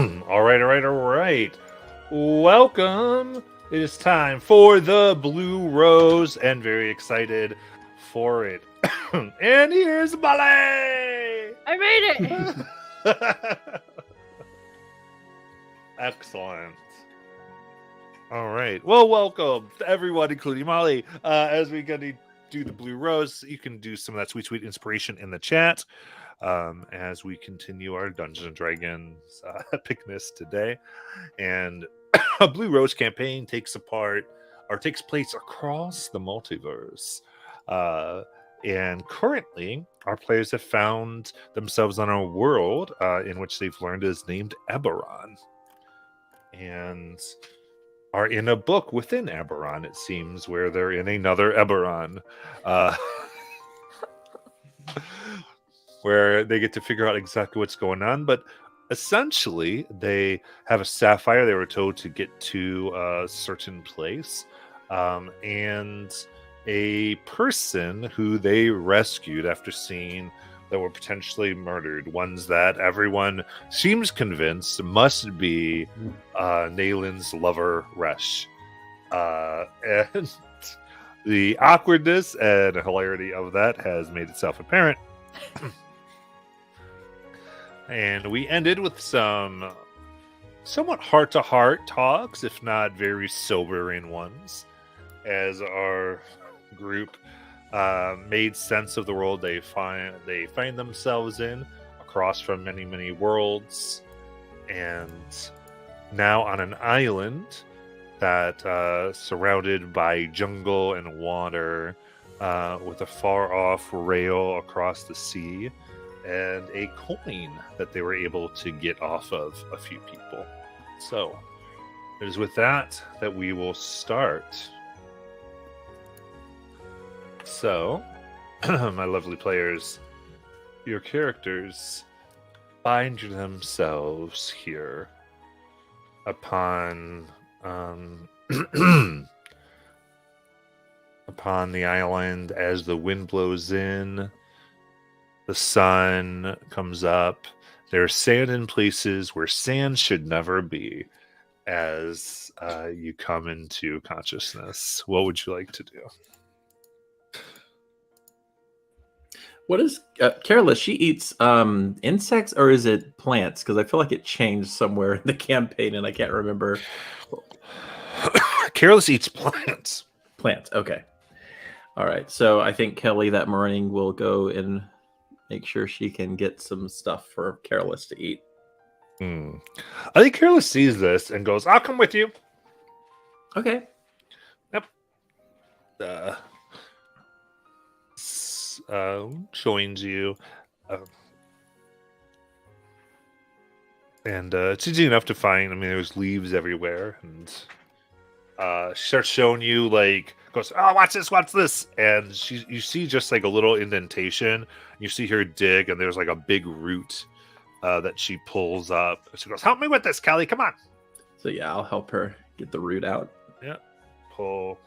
All right. Welcome. It is time for the Blue Rose, and very excited for it. And here's Molly. I made it. Excellent. All right. Well, welcome to everyone, including Molly. As we get to do the Blue Rose, you can do some of that sweet inspiration in the chat. As we continue our Dungeons and Dragons epicness today, and a Blue Rose campaign takes place across the multiverse. And currently, our players have found themselves on a world in which they've learned is named Eberron, and are in a book within Eberron, it seems, where they're in another Eberron. Where they get to figure out exactly what's going on. But essentially, they have a sapphire they were told to get to a certain place. And a person who they rescued after seeing that were potentially murdered, ones that everyone seems convinced must be Naelin's lover, Resh. And the awkwardness and hilarity of that has made itself apparent. And we ended with some somewhat heart-to-heart talks, if not very sobering ones, as our group made sense of the world they find themselves in, across from many worlds, and now on an island that surrounded by jungle and water, with a far-off rail across the sea, and a coin that they were able to get off of a few people. So it is with that we will start. So, my lovely players, your characters find themselves here upon upon the island as the wind blows in. The sun comes up. There's sand in places where sand should never be as you come into consciousness. What would you like to do? What is Careless? She eats insects, or is it plants? Because I feel like it changed somewhere in the campaign and I can't remember. Careless eats plants. Plants, okay. All right, so I think Kelly that morning will go and make sure she can get some stuff for Careless to eat. I think Careless sees this and goes, "I'll come with you." Okay. Yep. Joins you. And it's easy enough to find. I mean, there's leaves everywhere. And starts showing you, like, goes, "Oh, watch this." And you see just like a little indentation. You see her dig, and there's like a big root that she pulls up. She goes, "Help me with this, Kelly. Come on." So yeah, I'll help her get the root out. Yeah. Pull.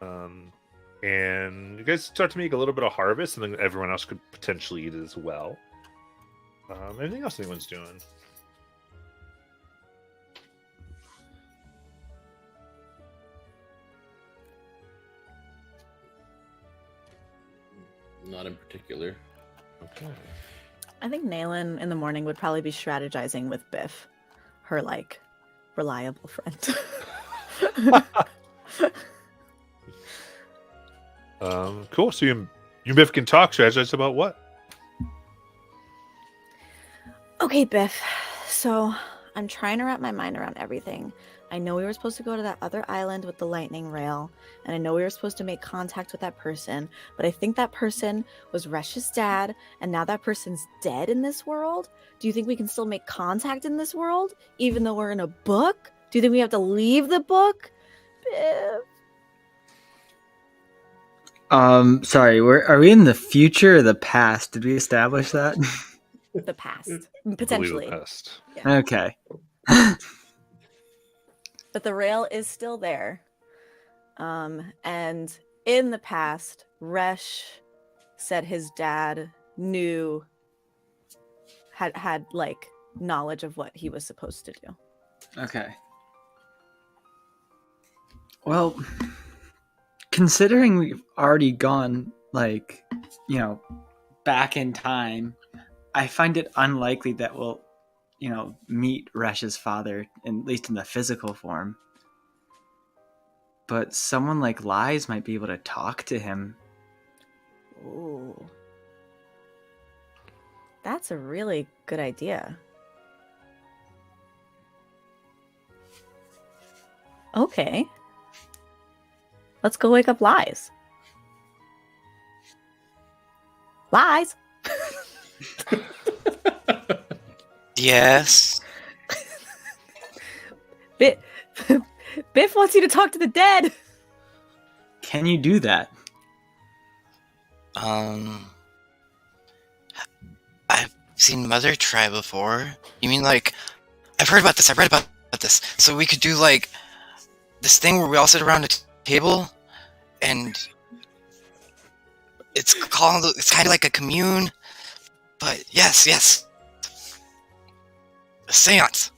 And you guys start to make a little bit of harvest, and then everyone else could potentially eat it as well. Anything else anyone's doing? Not in particular. Okay. I think Naelin in the morning would probably be strategizing with Biff, her like reliable friend. Cool. So you and Biff can talk. Strategize about what? Okay, Biff. So I'm trying to wrap my mind around everything. I know we were supposed to go to that other island with the lightning rail, and I know we were supposed to make contact with that person, but I think that person was Resh's dad, and now that person's dead in this world. Do you think we can still make contact in this world, even though we're in a book? Do you think we have to leave the book? Biff. Sorry, are we in the future or the past? Did we establish that? The past. Potentially. The past. Yeah. Okay. But the rail is still there. And in the past, Resh said his dad had like knowledge of what he was supposed to do. Okay. Well, considering we've already gone, like, back in time, I find it unlikely that we'll, meet Resh's father, at least in the physical form. But someone like Lies might be able to talk to him. Ooh. That's a really good idea. Okay. Let's go wake up Lies. Lies! Yes. Biff wants you to talk to the dead! Can you do that? I've seen Mother try before. You mean like, I've heard about this, I've read about this. So we could do like, this thing where we all sit around a table, and it's kind of like a commune, but yes. A seance.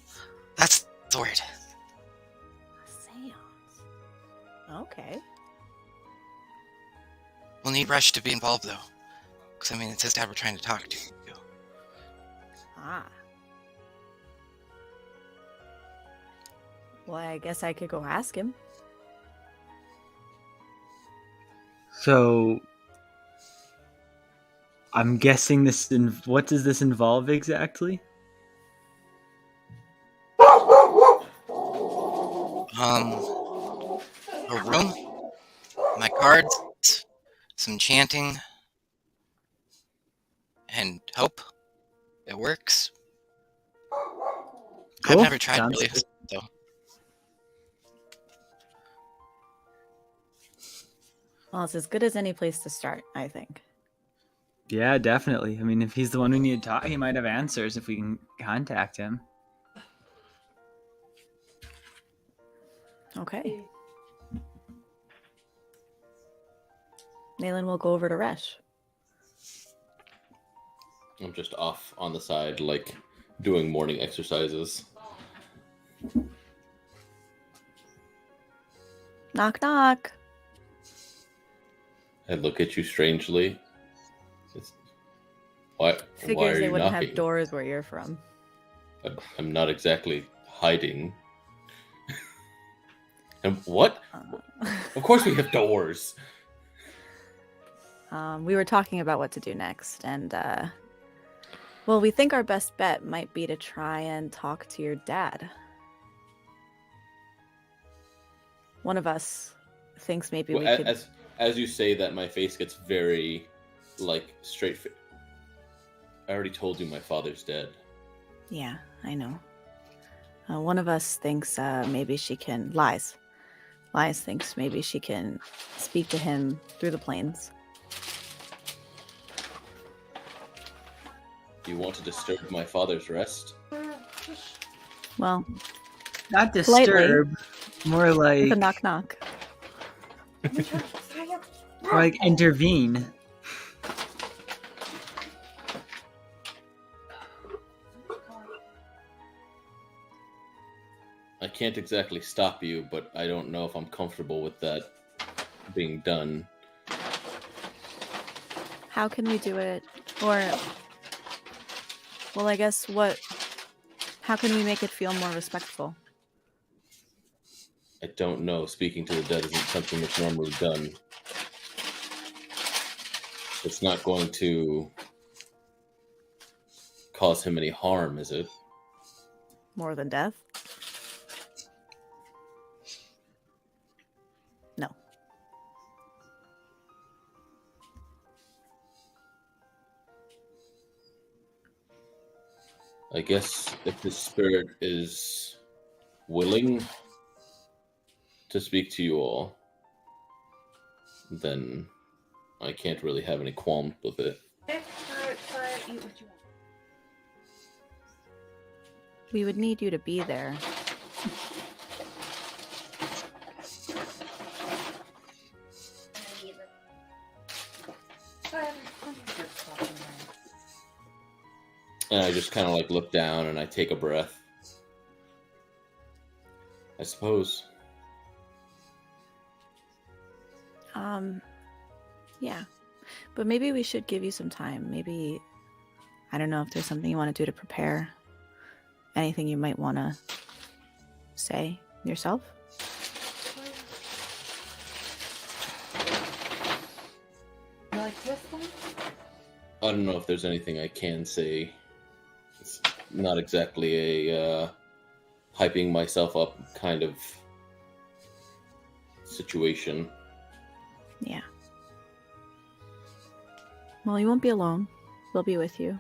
That's the word. A seance. Okay. We'll need Resh to be involved though. Because I mean, it's his dad we're trying to talk to. Ah. Well, I guess I could go ask him. So, I'm guessing what does this involve exactly? A room, my cards, some chanting, and hope it works. Cool. I've never tried Sounds really, good. though. Well, it's as good as any place to start, I think. Yeah, definitely. I mean, if he's the one we need to talk, he might have answers if we can contact him. Okay. Nayland will go over to Resh. I'm just off on the side, like doing morning exercises. Knock, knock. I look at you strangely. Why Figures are they you wouldn't knocking? have doors where you're from. I'm not exactly hiding. And what? Of course we have doors. We were talking about what to do next, and well, we think our best bet might be to try and talk to your dad. One of us thinks maybe we could. As you say that, my face gets very, like, straight. I already told you my father's dead. Yeah, I know. One of us thinks maybe she can. Lies thinks maybe she can speak to him through the plains. You want to disturb my father's rest? Well, Not Politely. disturb, more like with a knock knock. intervene. I can't exactly stop you, but I don't know if I'm comfortable with that being done. How can we do it? Or, well, I guess how can we make it feel more respectful? I don't know. Speaking to the dead isn't something that's normally done. It's not going to cause him any harm, is it? More than death? No. I guess if the spirit is willing to speak to you all, then I can't really have any qualms with it. We would need you to be there. And I just kind of like look down and I take a breath. I suppose. Yeah. But maybe we should give you some time. Maybe, I don't know if there's something you want to do to prepare. Anything you might want to say yourself? Like this one? I don't know if there's anything I can say. It's not exactly a hyping myself up kind of situation. Yeah. Well, you won't be alone. We'll be with you.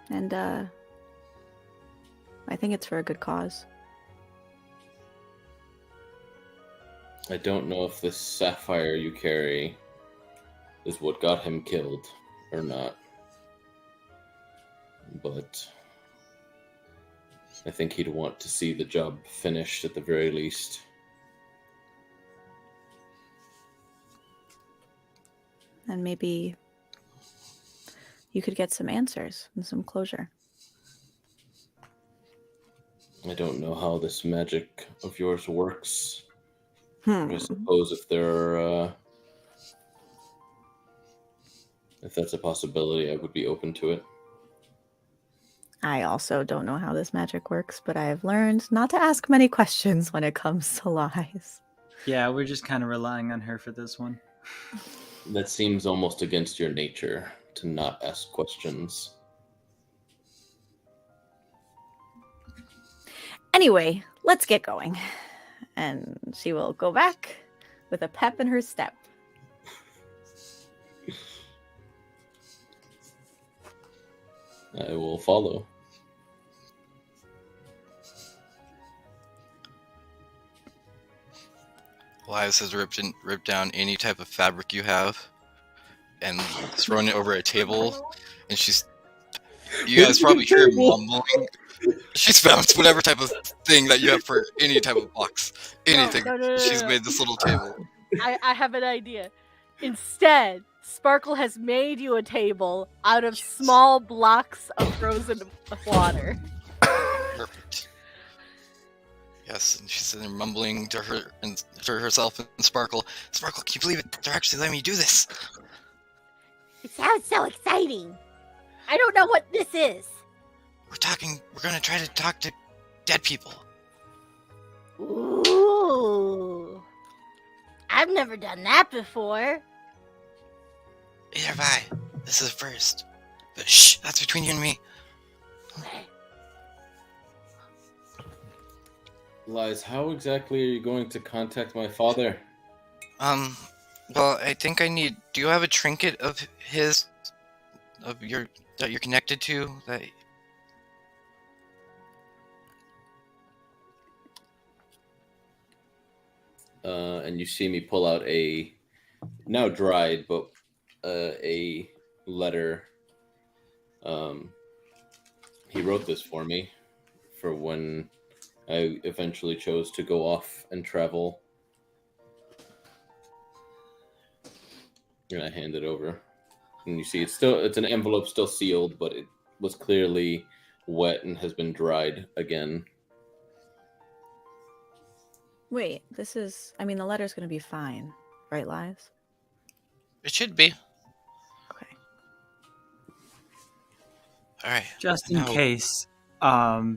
And, I think it's for a good cause. I don't know if this sapphire you carry is what got him killed or not. But I think he'd want to see the job finished at the very least. And maybe you could get some answers and some closure. I don't know how this magic of yours works. Hmm. I suppose if there are, if that's a possibility, I would be open to it. I also don't know how this magic works, but I've learned not to ask many questions when it comes to lies. Yeah, we're just kind of relying on her for this one. That seems almost against your nature to not ask questions. Anyway, let's get going. And she will go back with a pep in her step. I will follow. Elias has ripped down any type of fabric you have and thrown it over a table, and you guys probably hear mumbling. She's found whatever type of thing that you have for any type of box. Anything. No. She's made this little table. I have an idea. Instead, Sparkle has made you a table out of small blocks of frozen water. Perfect. Yes, and she's sitting there mumbling to herself and Sparkle. Sparkle, can you believe it? They're actually letting me do this. It sounds so exciting. I don't know what this is. We're gonna try to talk to dead people. Ooh. I've never done that before. Neither have I. This is the first. But shh, that's between you and me. Lies, how exactly are you going to contact my father? Well, I think I need... Do you have a trinket of his... that you're connected to? And you see me pull out a, now dried, but a letter. He wrote this for me for when I eventually chose to go off and travel. And I hand it over. And you see it's an envelope still sealed, but it was clearly wet and has been dried again. Wait, the letter's going to be fine, right, Lies? It should be. Okay. Alright. Just in case,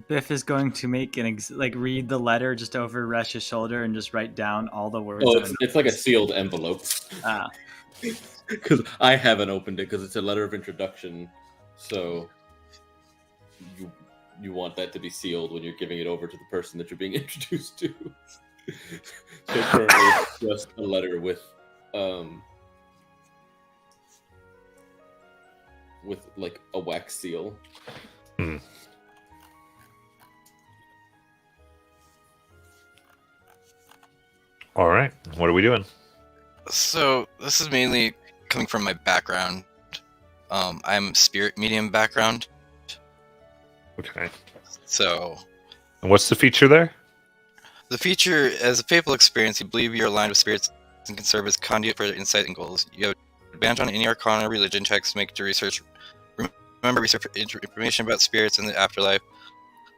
Biff is going to make read the letter just over Resh's shoulder and just write down all the words. Oh, it's like a sealed envelope. Ah. Because I haven't opened it because it's a letter of introduction. So you want that to be sealed when you're giving it over to the person that you're being introduced to. So currently it's just a letter with like a wax seal. Hmm. All right, what are we doing? So, this is mainly coming from my background. I'm spirit medium background. Okay. So, And what's the feature there? the feature, as a faithful experience, you believe you're aligned with spirits and can serve as conduit for their insight and goals. You have advantage on any arcana religion checks make to research remember research information about spirits in the afterlife.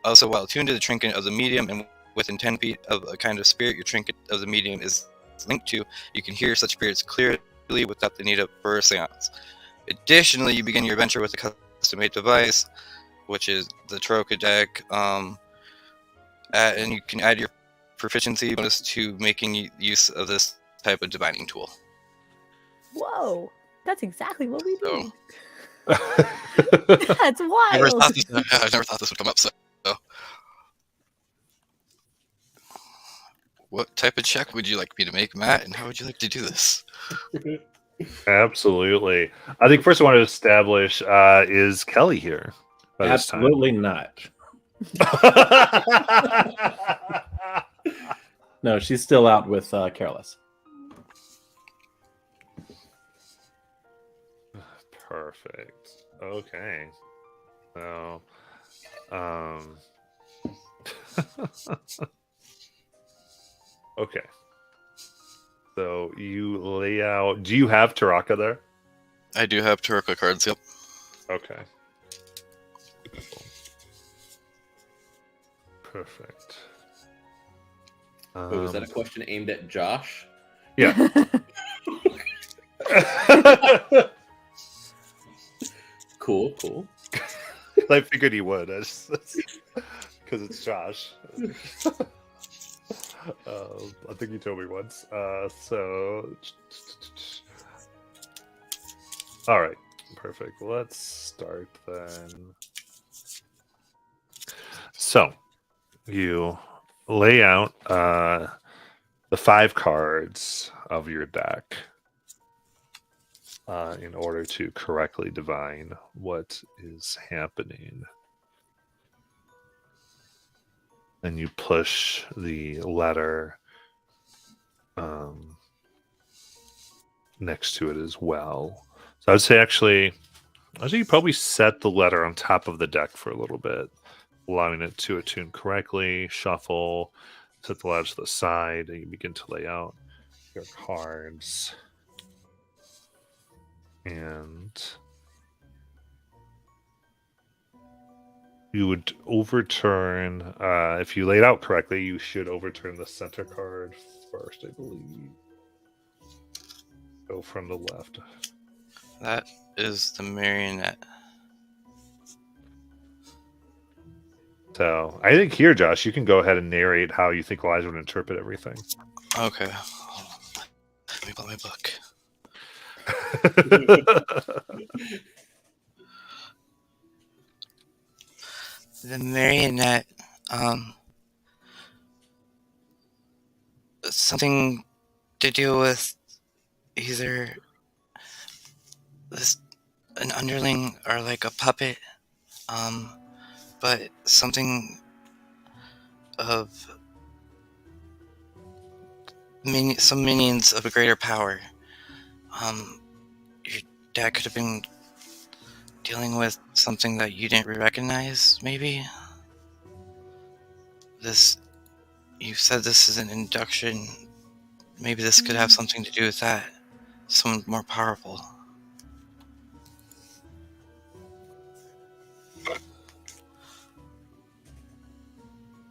Also, while tuned to the trinket of the medium and within 10 feet of a kind of spirit your trinket of the medium is linked to, you can hear such spirits clearly without the need for a seance. Additionally, you begin your adventure with a custom-made device, which is the Troika deck, and you can add your proficiency bonus to making use of this type of divining tool. Whoa, that's exactly what we So- do. That's wild. I never thought this would come up. So, what type of check would you like me to make, Matt? And how would you like to do this? Absolutely. I think first I want to establish is Kelly here by this time? Absolutely not. No, she's still out with Careless. Perfect. Okay. So, okay. So you lay out. Do you have Taraka there? I do have Turka cards, yep. Okay. Perfect. Oh, is that a question aimed at Josh? Yeah. Cool, cool. I figured he would. Because it's Josh. I think you told me once. So, all right, perfect. Let's start then. So, you lay out the 5 cards of your deck in order to correctly divine what is happening. And you push the letter next to it as well. So I would say I think you probably set the letter on top of the deck for a little bit, allowing it to attune correctly, shuffle, set the letter to the side, and you begin to lay out your cards. And you would overturn, if you laid out correctly, you should overturn the center card first, I believe. Go from the left. That is the marionette. So I think here, Josh, you can go ahead and narrate how you think Elijah would interpret everything. Okay. Let me pull my book. The marionette, something to do with either an underling or like a puppet, but something of some minions of a greater power. Your dad could have been dealing with something that you didn't recognize, maybe? You said this is an induction. Maybe this could have something to do with that. Someone more powerful.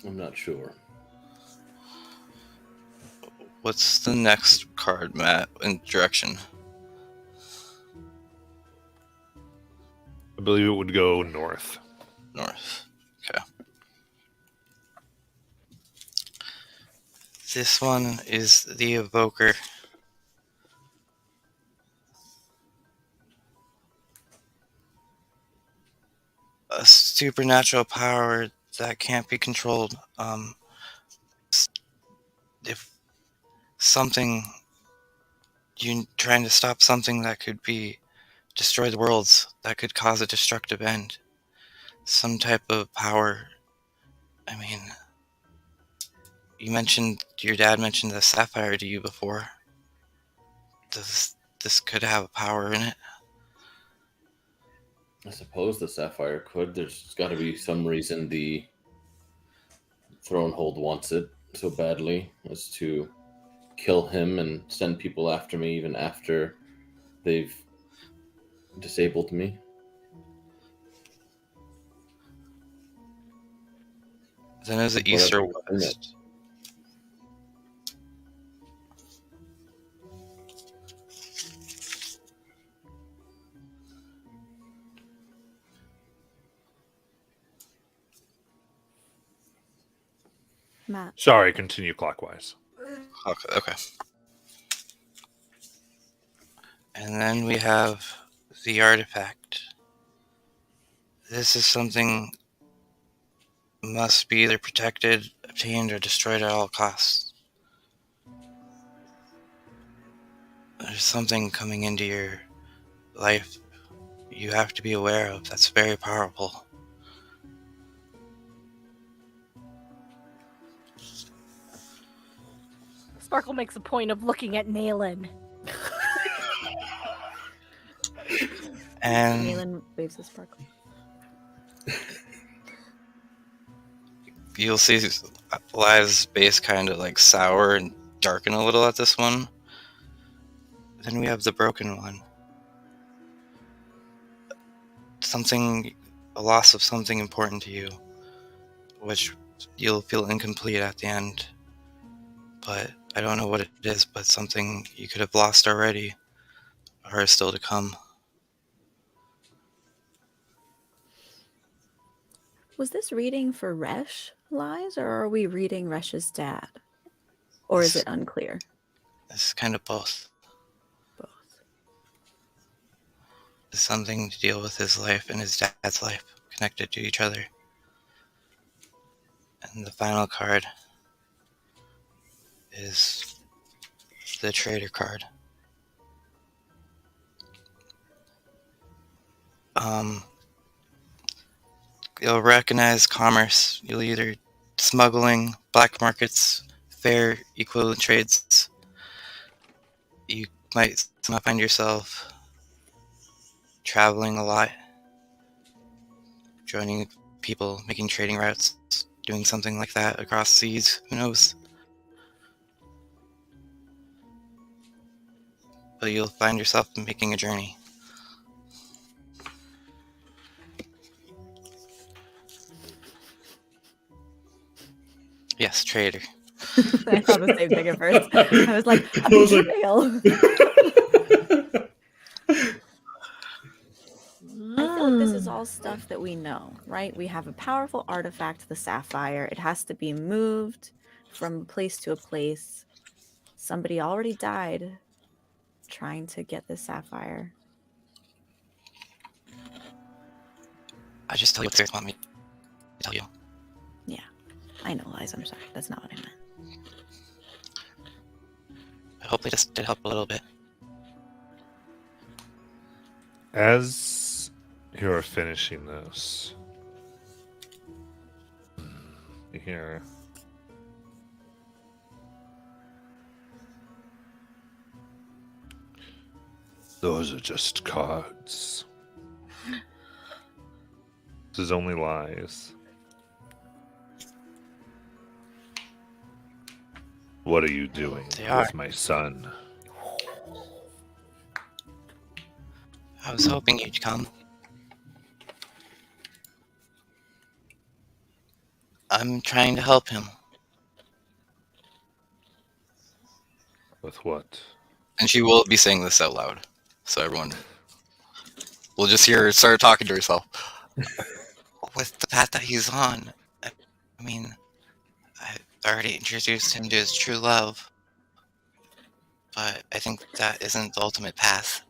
I'm not sure. What's the next card, Matt, in direction? I believe it would go north. North. Okay. This one is the Evoker. A supernatural power that can't be controlled. If something, you trying to stop something that could destroy the worlds, that could cause a destructive end. Some type of power. I mean, your dad mentioned the sapphire to you before. This could have a power in it. I suppose the sapphire could. There's got to be some reason the Thronehold wants it so badly as to kill him and send people after me even after they've disabled me. Then is it Whatever east or was in it. west? Matt. Sorry, continue clockwise. Okay. And then we have the artifact. This is something must be either protected, obtained, or destroyed at all costs. There's something coming into your life you have to be aware of that's very powerful. Sparkle makes a point of looking at Nayland. And Galen waves the sparkle. you'll see Live's base kind of like sour and darken a little at this one. Then we have the broken one. A loss of something important to you, which you'll feel incomplete at the end. But I don't know what it is, but something you could have lost already, or is still to come. Was this reading for Resh Lies, or are we reading Resh's dad? Or is it unclear? It's kind of both. Both. It's something to deal with his life and his dad's life, connected to each other. And the final card is the trader card. You'll recognize commerce. You'll either smuggling, black markets, fair equivalent trades. You might somehow find yourself traveling a lot, joining people, making trading routes, doing something like that across seas. Who knows? But you'll find yourself making a journey. Yes, trader. I thought the same thing at first. I was like, a I was like- betrayal. I feel like this is all stuff that we know, right? We have a powerful artifact, the sapphire. It has to be moved from place to a place. Somebody already died trying to get this sapphire. I just tell you what the spirits want me to tell you. I know, Lies. I'm sorry. That's not what I meant. Hopefully this did help a little bit. As you're finishing this, you hear those are just cards. This is only lies. What are you doing They are. with my son? I was hoping you'd come. I'm trying to help him. With what? And she will be saying this out loud. So everyone will just hear her start talking to herself. With the path that he's on, I mean, I've already introduced him to his true love. But I think that isn't the ultimate path.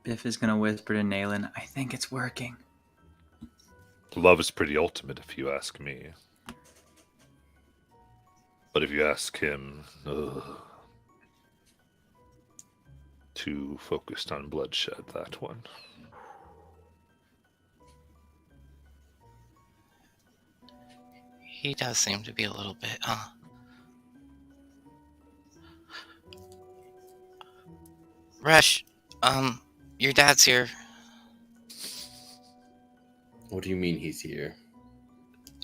Biff is gonna whisper to Nayland, I think it's working. Love is pretty ultimate, if you ask me. But if you ask him, too focused on bloodshed, that one. He does seem to be a little bit, huh? Resh, your dad's here. What do you mean he's here?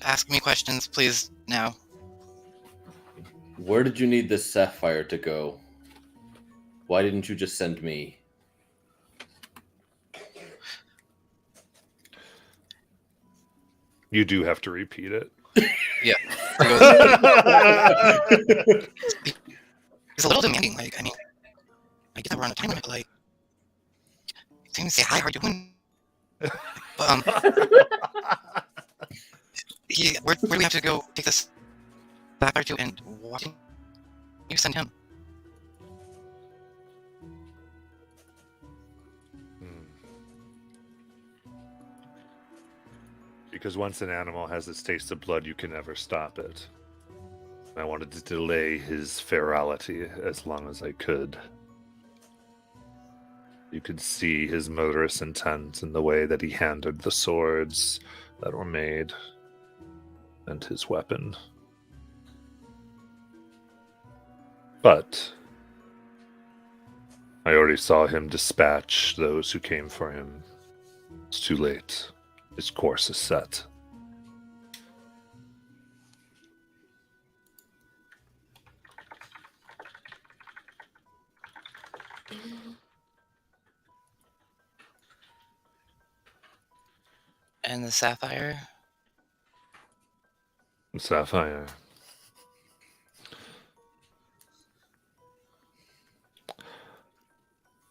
Ask me questions, please, now. Where did you need this sapphire to go? Why didn't you just send me? You do have to repeat it. Yeah. It's a little demanding. Like, I mean, I get that we're on a time limit, but like, you didn't say hi. How are you doing? But where do we have to go take this back to, and what can you send him? Because once an animal has its taste of blood, you can never stop it. I wanted to delay his ferality as long as I could. You could see his murderous intent in the way that he handled the swords that were made and his weapon. But I already saw him dispatch those who came for him. It's too late. His course is set. And the sapphire? Sapphire.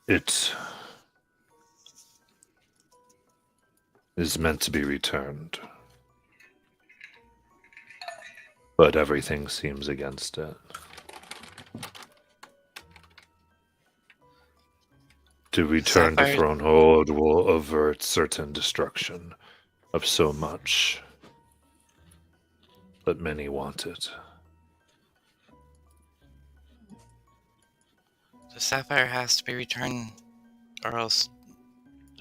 It is meant to be returned. But everything seems against it. To return to Sapphire- Thronehold will avert certain destruction of so much. But many want it. The sapphire has to be returned, or else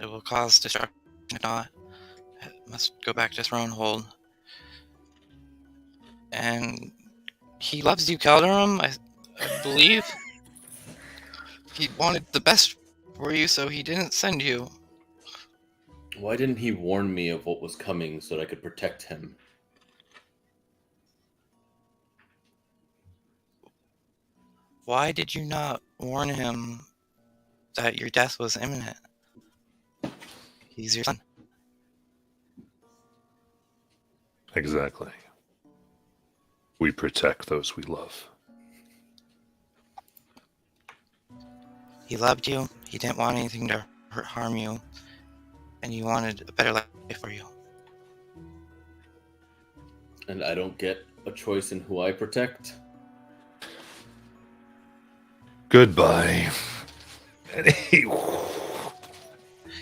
it will cause destruction. If not, it must go back to Thronehold. And he loves you, Calderum, I believe. He wanted the best for you, so he didn't send you. Why didn't he warn me of what was coming so that I could protect him? Why did you not warn him that your death was imminent? He's your son. Exactly. We protect those we love. He loved you. He didn't want anything to harm you. And he wanted a better life for you. And I don't get a choice in who I protect? Goodbye. And he...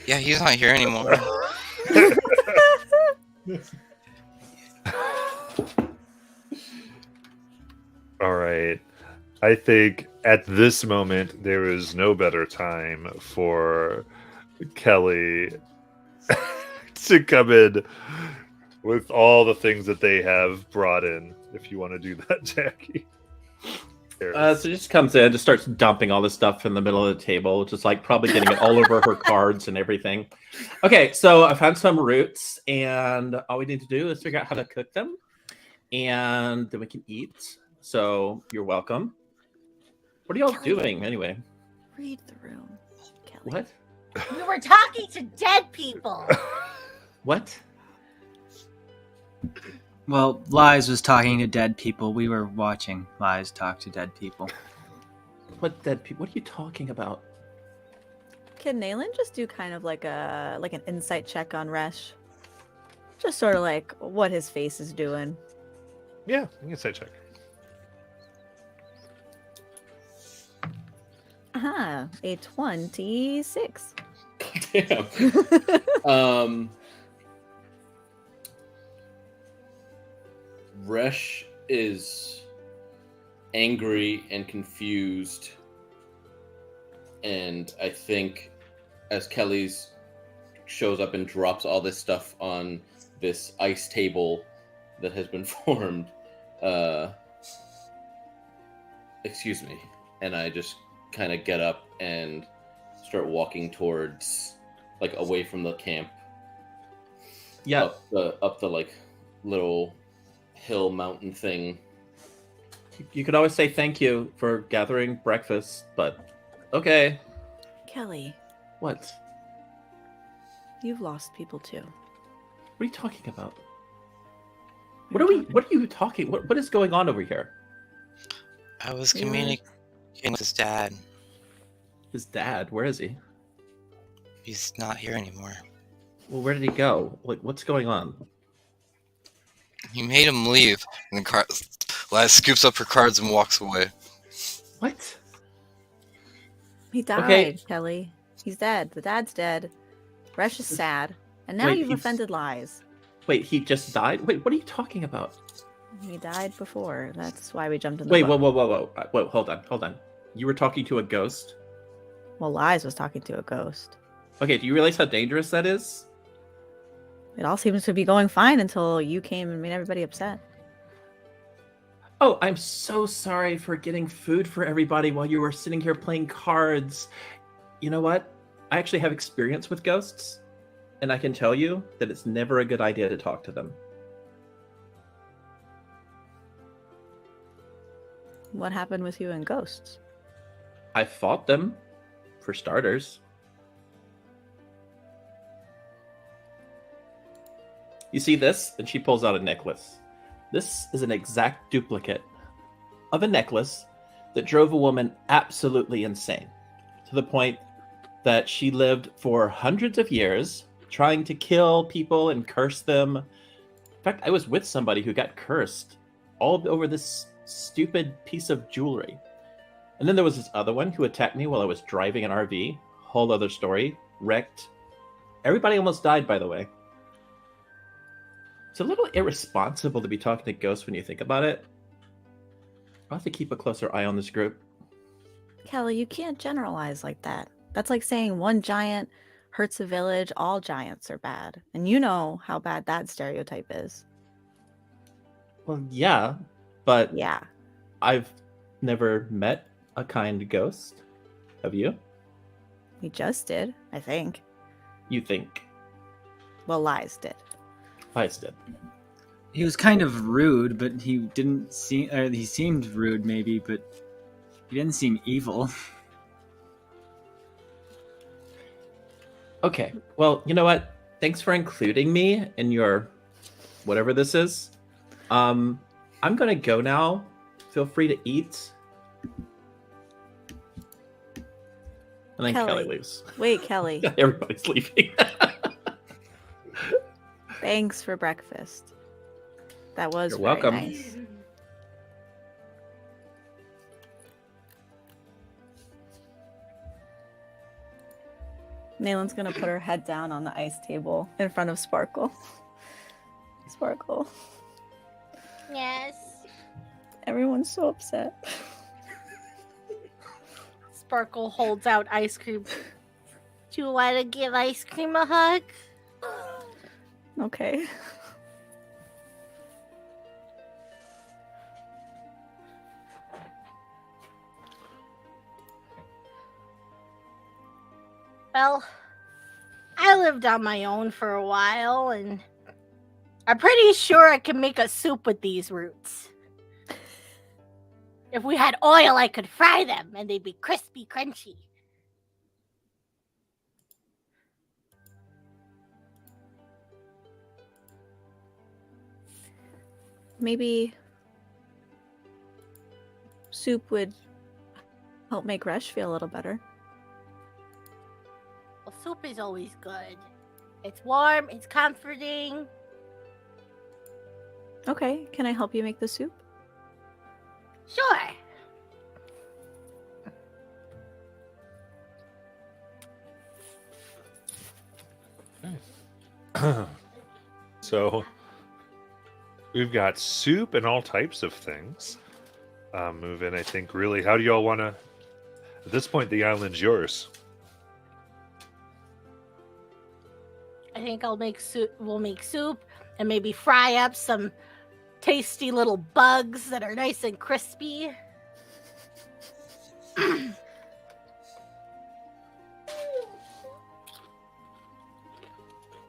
Yeah, he's not here anymore. All right. I think at this moment there is no better time for Kelly to come in with all the things that they have brought in. If you want to do that, Jackie. So she just comes in, just starts dumping all this stuff in the middle of the table, just like probably getting it all over her cards and everything. Okay, so I found some roots, and all we need to do is figure out how to cook them, and then we can eat. So you're welcome. What are y'all doing anyway? Read the room, Kelly. What? We were talking to dead people. What? Well, Lies was talking to dead people. We were watching Lies talk to dead people. What dead people? What are you talking about? Can Nayland just do kind of like an insight check on Resh? Just sort of like what his face is doing. Yeah, you can say check. A 26. Damn. Resh is angry and confused, and I think as Kelly's shows up and drops all this stuff on this ice table that has been formed, excuse me, and I just kind of get up and start walking towards, like, away from the camp. Yeah. Up the like little hill mountain thing. You could always say thank you for gathering breakfast, but okay. Kelly, What? you've lost people too. What are you talking about? What are you talking? What is going on over here? I was communicating with his dad. His dad, where is he? He's not here anymore. Well, where did he go? Like, what's going on? He made him leave, and then Liza scoops up her cards and walks away. What? He died, Okay. Kelly. He's dead. The dad's dead. Resh is sad. And now Wait, you've he's- offended Lies. Wait, he just died? Wait, what are you talking about? He died before. That's why we jumped in the Wait, boat. whoa, hold on. You were talking to a ghost? Well, Lies was talking to a ghost. Okay, do you realize how dangerous that is? It all seems to be going fine until you came and made everybody upset. Oh, I'm so sorry for getting food for everybody while you were sitting here playing cards. You know what? I actually have experience with ghosts, and I can tell you that it's never a good idea to talk to them. What happened with you and ghosts? I fought them, for starters. You see this? And she pulls out a necklace. This is an exact duplicate of a necklace that drove a woman absolutely insane, to the point that she lived for hundreds of years trying to kill people and curse them. In fact, I was with somebody who got cursed all over this stupid piece of jewelry. And then there was this other one who attacked me while I was driving an RV. Whole other story. Wrecked. Everybody almost died, by the way. It's a little irresponsible to be talking to ghosts when you think about it. I'll have to keep a closer eye on this group. Kelly, you can't generalize like that. That's like saying one giant hurts a village, all giants are bad. And you know how bad that stereotype is. Well, yeah, but Yeah. I've never met a kind ghost. Have you? We just did, I think. You think? Well, Lies did. I did. He was kind of rude, but he didn't seem. He seemed rude, maybe, but he didn't seem evil. Okay, well, you know what? Thanks for including me in your whatever this is. I'm gonna go now. Feel free to eat. And then Kelly Kelly. leaves. Wait, Kelly. Everybody's leaving. Thanks for breakfast. That was You're very welcome. nice. Nalen's gonna put her head down on the ice table in front of Sparkle. Sparkle. Yes. Everyone's so upset. Sparkle holds out ice cream. Do you want to give ice cream a hug? Okay. Well, I lived on my own for a while, and I'm pretty sure I can make a soup with these roots. If we had oil, I could fry them, and they'd be crispy, crunchy. Maybe soup would help make Resh feel a little better. Well, soup is always good. It's warm, it's comforting. Okay, can I help you make the soup? Sure. So we've got soup and all types of things. Move in, I think. Really, how do y'all want to? At this point, the island's yours. I think I'll make soup. We'll make soup and maybe fry up some tasty little bugs that are nice and crispy.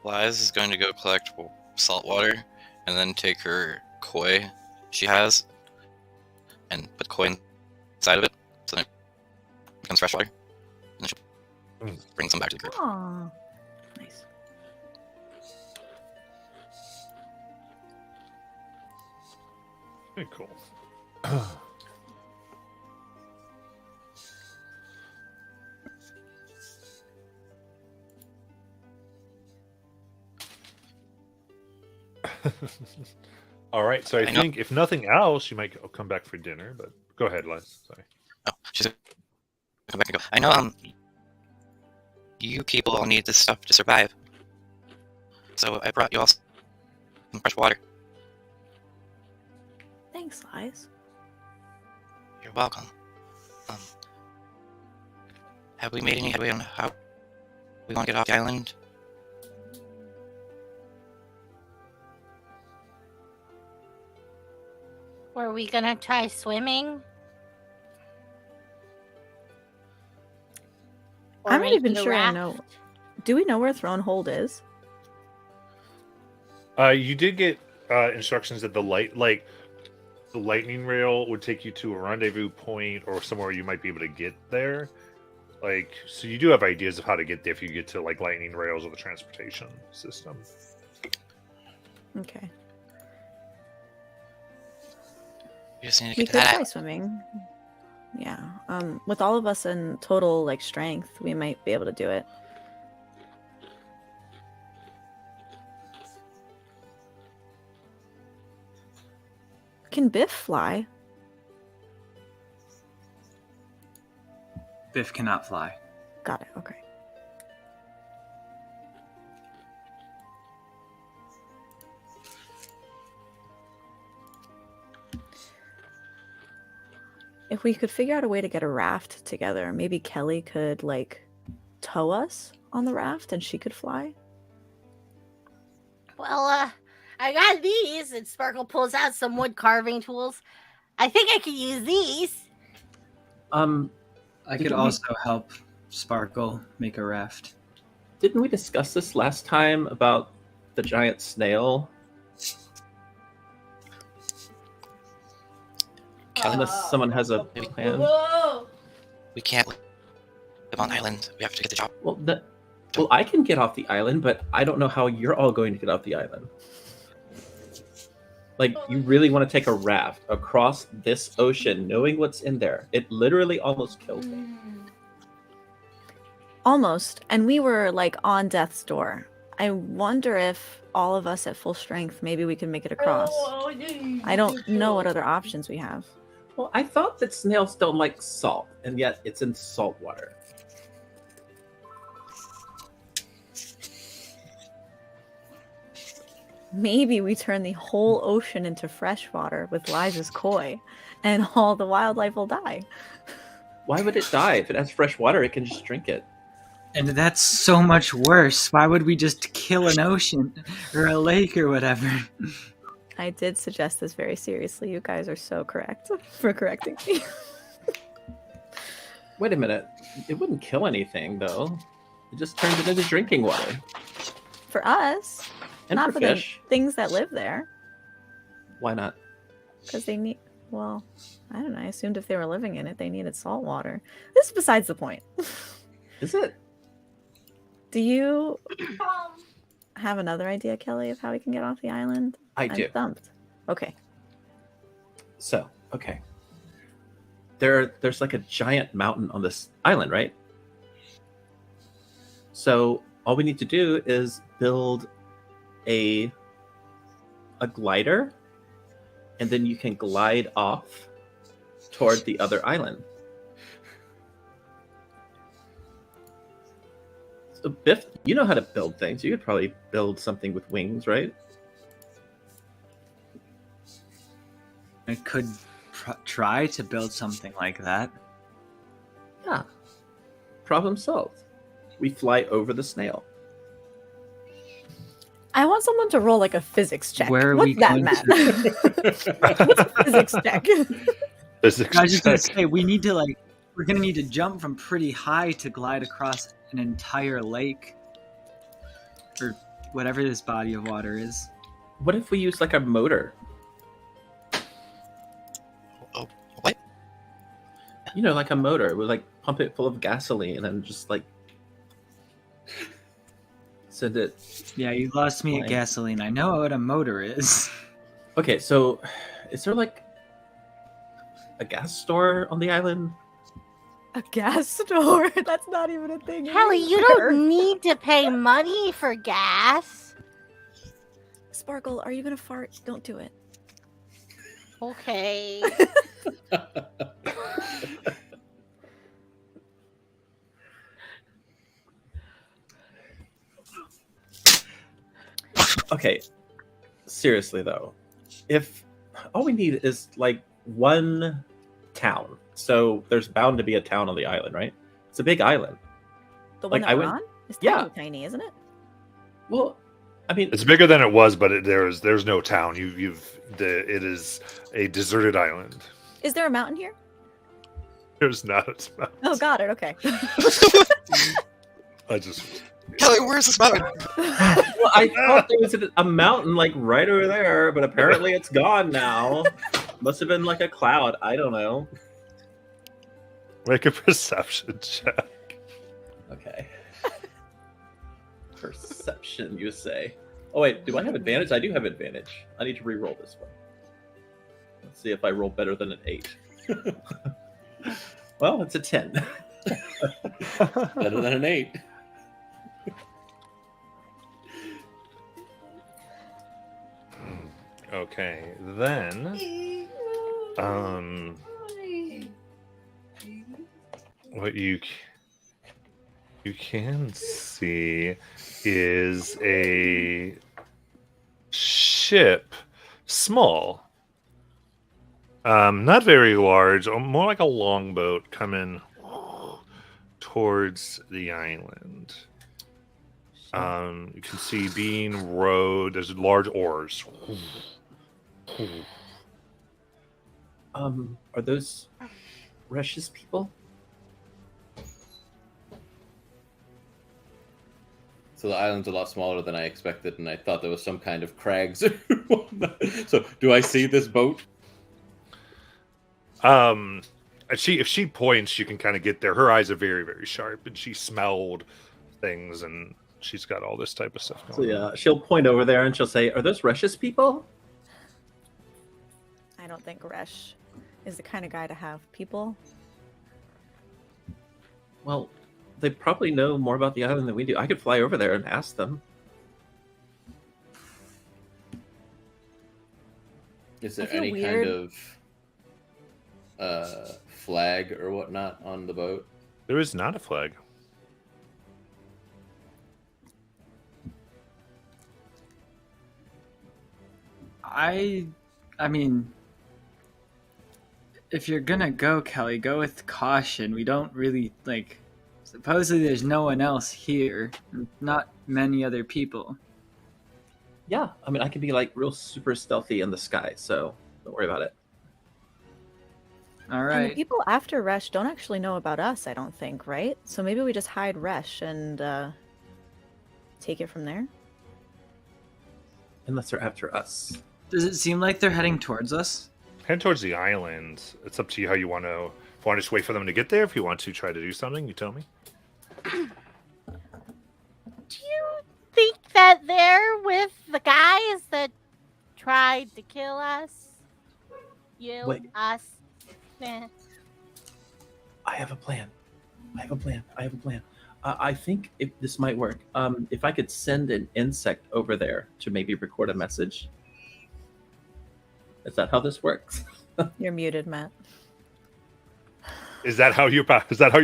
Liz is going to go collect salt water and then take her koi she has and put koi inside of it so then it becomes fresh water. And then she'll bring some back to the group. Aww. Nice. Very cool. All right, so I know. think if nothing else, you might come back for dinner. But go ahead, Les. Sorry. Oh, she's gonna come back and go. I know. You people all need this stuff to survive. So I brought you all some fresh water. Thanks, Lies. You're welcome. Have we made any headway on how we want to get off the island? Were we gonna try swimming? Or I'm not even making a sure I raft? know. Do we know where Thronehold is? You did get instructions that the lightning rail would take you to a rendezvous point or somewhere you might be able to get there. Like, so you do have ideas of how to get there if you get to like lightning rails or the transportation system. Okay. We just need to We get could that try out. swimming. Yeah. With all of us in total like strength, we might be able to do it. Can Biff fly? Biff cannot fly. Got it. Okay. If we could figure out a way to get a raft together, maybe Kelly could like tow us on the raft and she could fly. Well, I got these, and Sparkle pulls out some wood carving tools. I think I could use these. I could Didn't we- also help Sparkle make a raft. Didn't we discuss this last time about the giant snail? Unless someone has a plan. We can't live on the island. We have to get the job. Well, I can get off the island, but I don't know how you're all going to get off the island. Like, you really want to take a raft across this ocean, knowing what's in there? It literally almost killed me. Almost. And we were like on death's door. I wonder if all of us at full strength, maybe we can make it across. I don't know what other options we have. Well, I thought that snails don't like salt, and yet it's in salt water. Maybe we turn the whole ocean into fresh water with Liza's koi, and all the wildlife will die. Why would it die? If it has fresh water, it can just drink it. And that's so much worse. Why would we just kill an ocean or a lake or whatever? I did suggest this very seriously. You guys are so correct for correcting me. Wait a minute. It wouldn't kill anything, though. It just turns it into drinking water. For us, And not for for fish. the things that live there, Why not? because they need. Well, I don't know. I assumed if they were living in it, they needed salt water. This is besides the point. Is it? Do you have another idea, Kelly, of how we can get off the island? I I'm do. stumped. Okay. So, okay. There's like a giant mountain on this island, right? So all we need to do is build a glider, and then you can glide off toward the other island. So Biff, you know how to build things. You could probably build something with wings, right? I could try to build something like that. Yeah. Problem solved. We fly over the snail. I want someone to roll like a physics check. Where are What's we that, going Matt? to- What's a physics check? Physics I was just gonna check. say we're gonna need to jump from pretty high to glide across an entire lake, or whatever this body of water is. What if we use like a motor? Oh, what? You know, like a motor. We like pump it full of gasoline and just like send it. Yeah, you lost me Fine. at gasoline. I know what a motor is. Okay, so is there like a gas store on the island? A gas store? That's not even a thing. Kelly, you don't need to pay money for gas. Sparkle, are you gonna fart? Don't do it. Okay. Okay, seriously though, if all we need is like one town, so there's bound to be a town on the island, right? It's a big island. The one Like, that I we're went- on? It's yeah. tiny, isn't it? Well, I mean, It's bigger than it was, but there's no town. It is a deserted island. Is there a mountain here? There's not a mountain. Oh, got it. Okay. I just Kelly, where's this mountain? well, I thought there was a mountain like right over there, but apparently it's gone now. Must have been like a cloud. I don't know. make a perception check. Okay. Perception, you say? Oh wait, do I have advantage? I do have advantage. I need to re-roll this one. Let's see if I roll better than an 8. Well, it's a 10. Better than an 8. Okay, then what you can see is a ship, small, not very large, more like a longboat coming towards the island. You can see being rowed. There's large oars. Are those Rush's people? So the island's a lot smaller than I expected, and I thought there was some kind of crags. So, do I see this boat? If she points, you can kind of get there. Her eyes are very, very sharp, and she smelled things, and she's got all this type of stuff So going on. yeah, she'll point over there and she'll say, "Are those Rush's people?" I don't think Resh is the kind of guy to have people. Well, they probably know more about the island than we do. I could fly over there and ask them. Is there feel any weird. kind of flag or whatnot on the boat? There is not a flag. I mean, if you're gonna go, Kelly, go with caution. We don't really like. Supposedly, there's no one else here. Not many other people. Yeah, I mean, I can be like real super stealthy in the sky, so don't worry about it. All And the right. people after Resh don't actually know about us, I don't think, right? So maybe we just hide Resh and take it from there. Unless they're after us. Does it seem like they're heading towards us? Head towards the island. It's up to you how you want to. If you want to just wait for them to get there, if you want to try to do something, you tell me. Do you think that they're with the guys that tried to kill us? You, Wait. us. Nah. I have a plan. I think if this might work. If I could send an insect over there to maybe record a message. Is that how this works? You're muted, Matt. Is that how your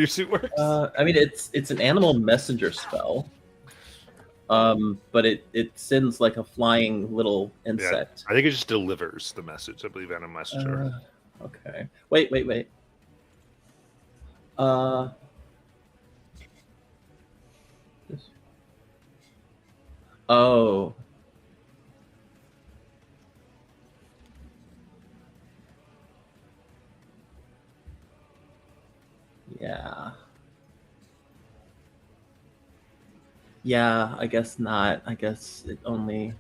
suit works? I mean, it's an animal messenger spell. But it sends like a flying little insect. I think it just delivers the message. I believe Animal Messenger. Okay. Wait. Oh. Yeah. Yeah, I guess not. I guess it only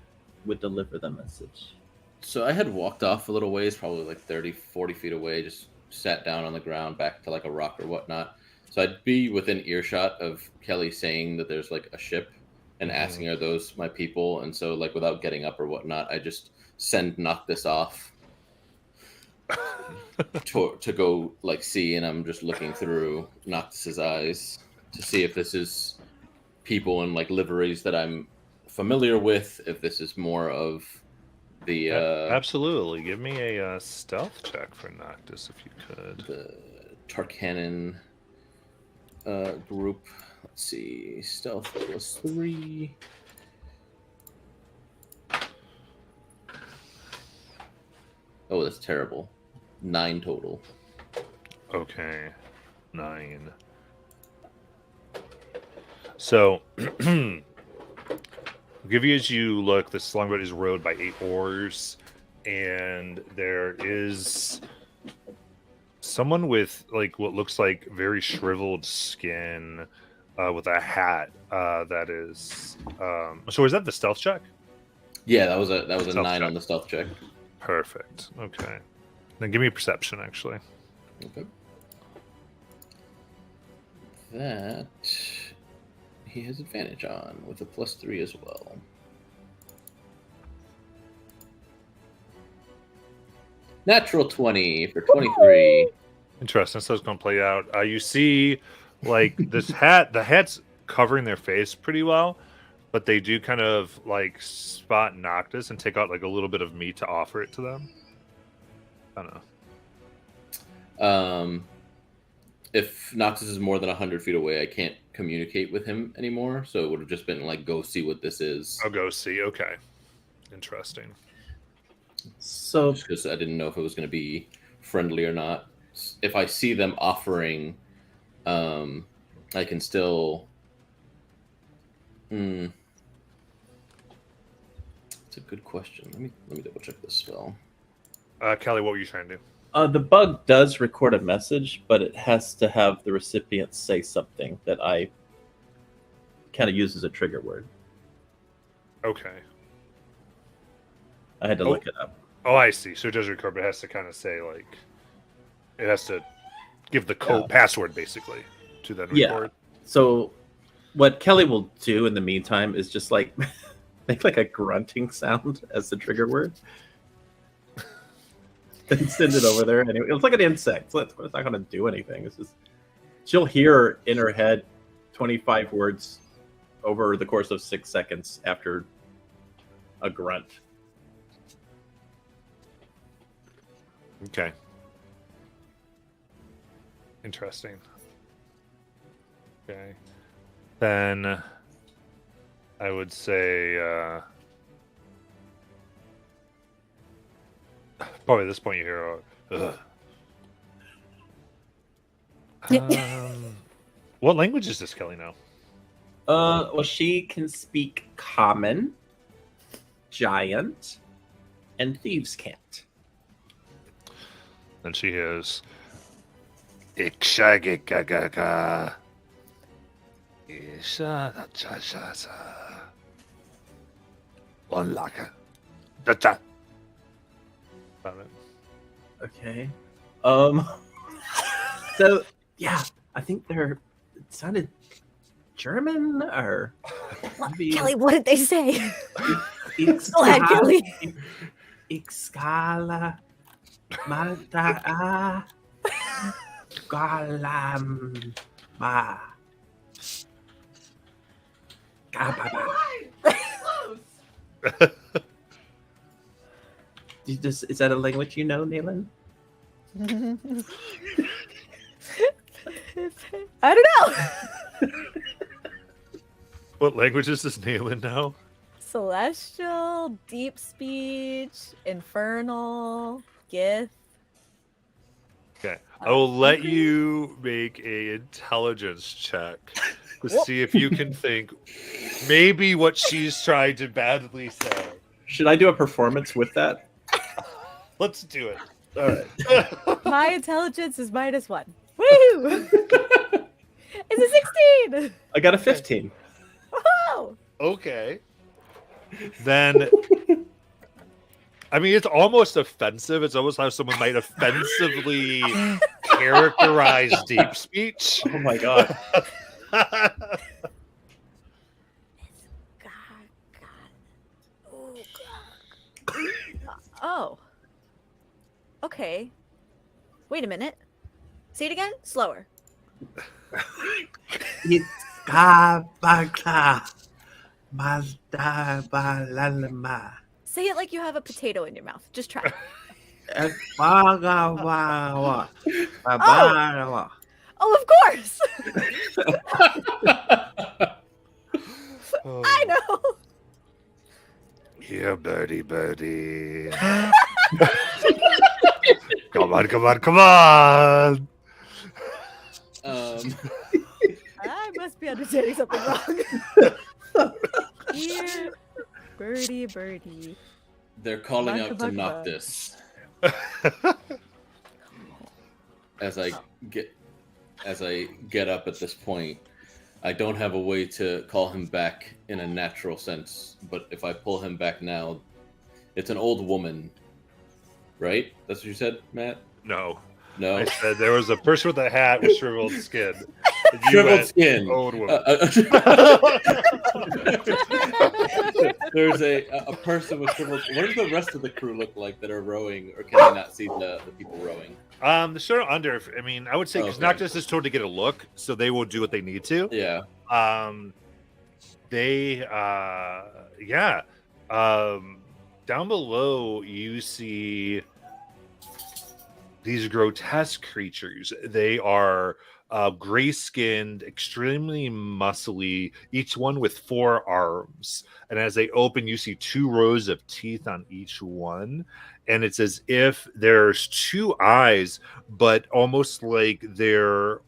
would deliver the message. So I had walked off a little ways, probably like 30, 40 feet away, just sat down on the ground back to like a rock or whatnot. So I'd be within earshot of Kelly saying that there's like a ship and asking, are those my people? And so like without getting up or whatnot, I just knock this off. to go like see, and I'm just looking through Noctis's eyes to see if this is people in like liveries that I'm familiar with, if this is more of the Absolutely. Give me a stealth check for Noctis if you could. the Tarkanan group. Let's see, stealth +3. Oh, that's terrible. 9 total. Okay. 9. So, give you as you look, this longboat is rowed by 8 oars, and there is someone with like what looks like very shriveled skin, with a hat that is. So, is that the stealth check? Yeah, that was a Stealth 9 check. on the stealth check. Perfect. Okay. Then give me a perception, actually. Okay. That he has advantage on with a +3 as well. Natural 20 for 23. Interesting. So it's going to play out. You see, like this hat. The hat's covering their face pretty well, but they do kind of like spot Noctis and take out like a little bit of meat to offer it to them. I don't know. If Noctis is more than 100 feet away, I can't communicate with him anymore. So it would have just been like, go see what this is. I'll go see. Okay. Interesting. So Just because I didn't know if it was going to be friendly or not. If I see them offering, I can still. It's a good question. Let me double check this spell. Kelly, what were you trying to do? the bug does record a message, but it has to have the recipient say something that I kind of use as a trigger word. Okay. I had to look it up. Oh, I see. So it does record, but it has to kind of say like, it has to give the code password basically to then record. So what Kelly will do in the meantime is just like make like a grunting sound as the trigger word. Then send it over there. Anyway, it's like an insect. So it's not going to do anything. It's just she'll hear in her head 25 words over the course of 6 seconds after a grunt. Okay. Interesting. Okay. Then I would say probably at this point you hear what language is this, Kelly, now? Well, she can speak Common, Giant, and Thieves' Cant. Then she hears Ikshagikagaga. Unlaka. That's Okay. So yeah, I think it sounded German or maybe Kelly, what did they say? Ix- Go ahead, Kelly. Ixcala Mata Galam Ma Is that a language you know, Nayland? I don't know. What language is this Nayland now? Celestial, deep speech, infernal, Gith. Okay. I will let you make a intelligence check to see if you can think maybe what she's trying to badly say. Should I do a performance with that? Let's do it. All right. My intelligence is -1. Woo! It's a 16. I got a 15. Whoa! Okay. Then, I mean, it's almost offensive. It's almost how someone might offensively characterize deep speech. Oh my god. Oh. Okay. Wait a minute. Say it again. Slower. It's Kabaka. Mazda Balalama. Say it like you have a potato in your mouth. Just try. Bagawa. Oh, of course. I know. Yeah, birdie. Come on. I must be understanding something wrong. Here, birdie. They're calling out to Baka. Noctis as I get up at this point. I don't have a way to call him back in a natural sense, but if I pull him back now, it's an old woman, right? That's what you said, Matt? No. No. I said there was a person with a hat with shriveled skin. And you Shriveled went, skin. Old woman. There's a person with shriveled. What does the rest of the crew look like that are rowing, or can I not see the people rowing? The sort of under. I mean, I would say because Okay. Noctis is told to get a look, so they will do what they need to. Yeah. They down below you see these grotesque creatures. They are gray-skinned, extremely muscly, each one with 4 arms. And as they open, you see 2 rows of teeth on each one. And it's as if there's 2 eyes, but almost like they're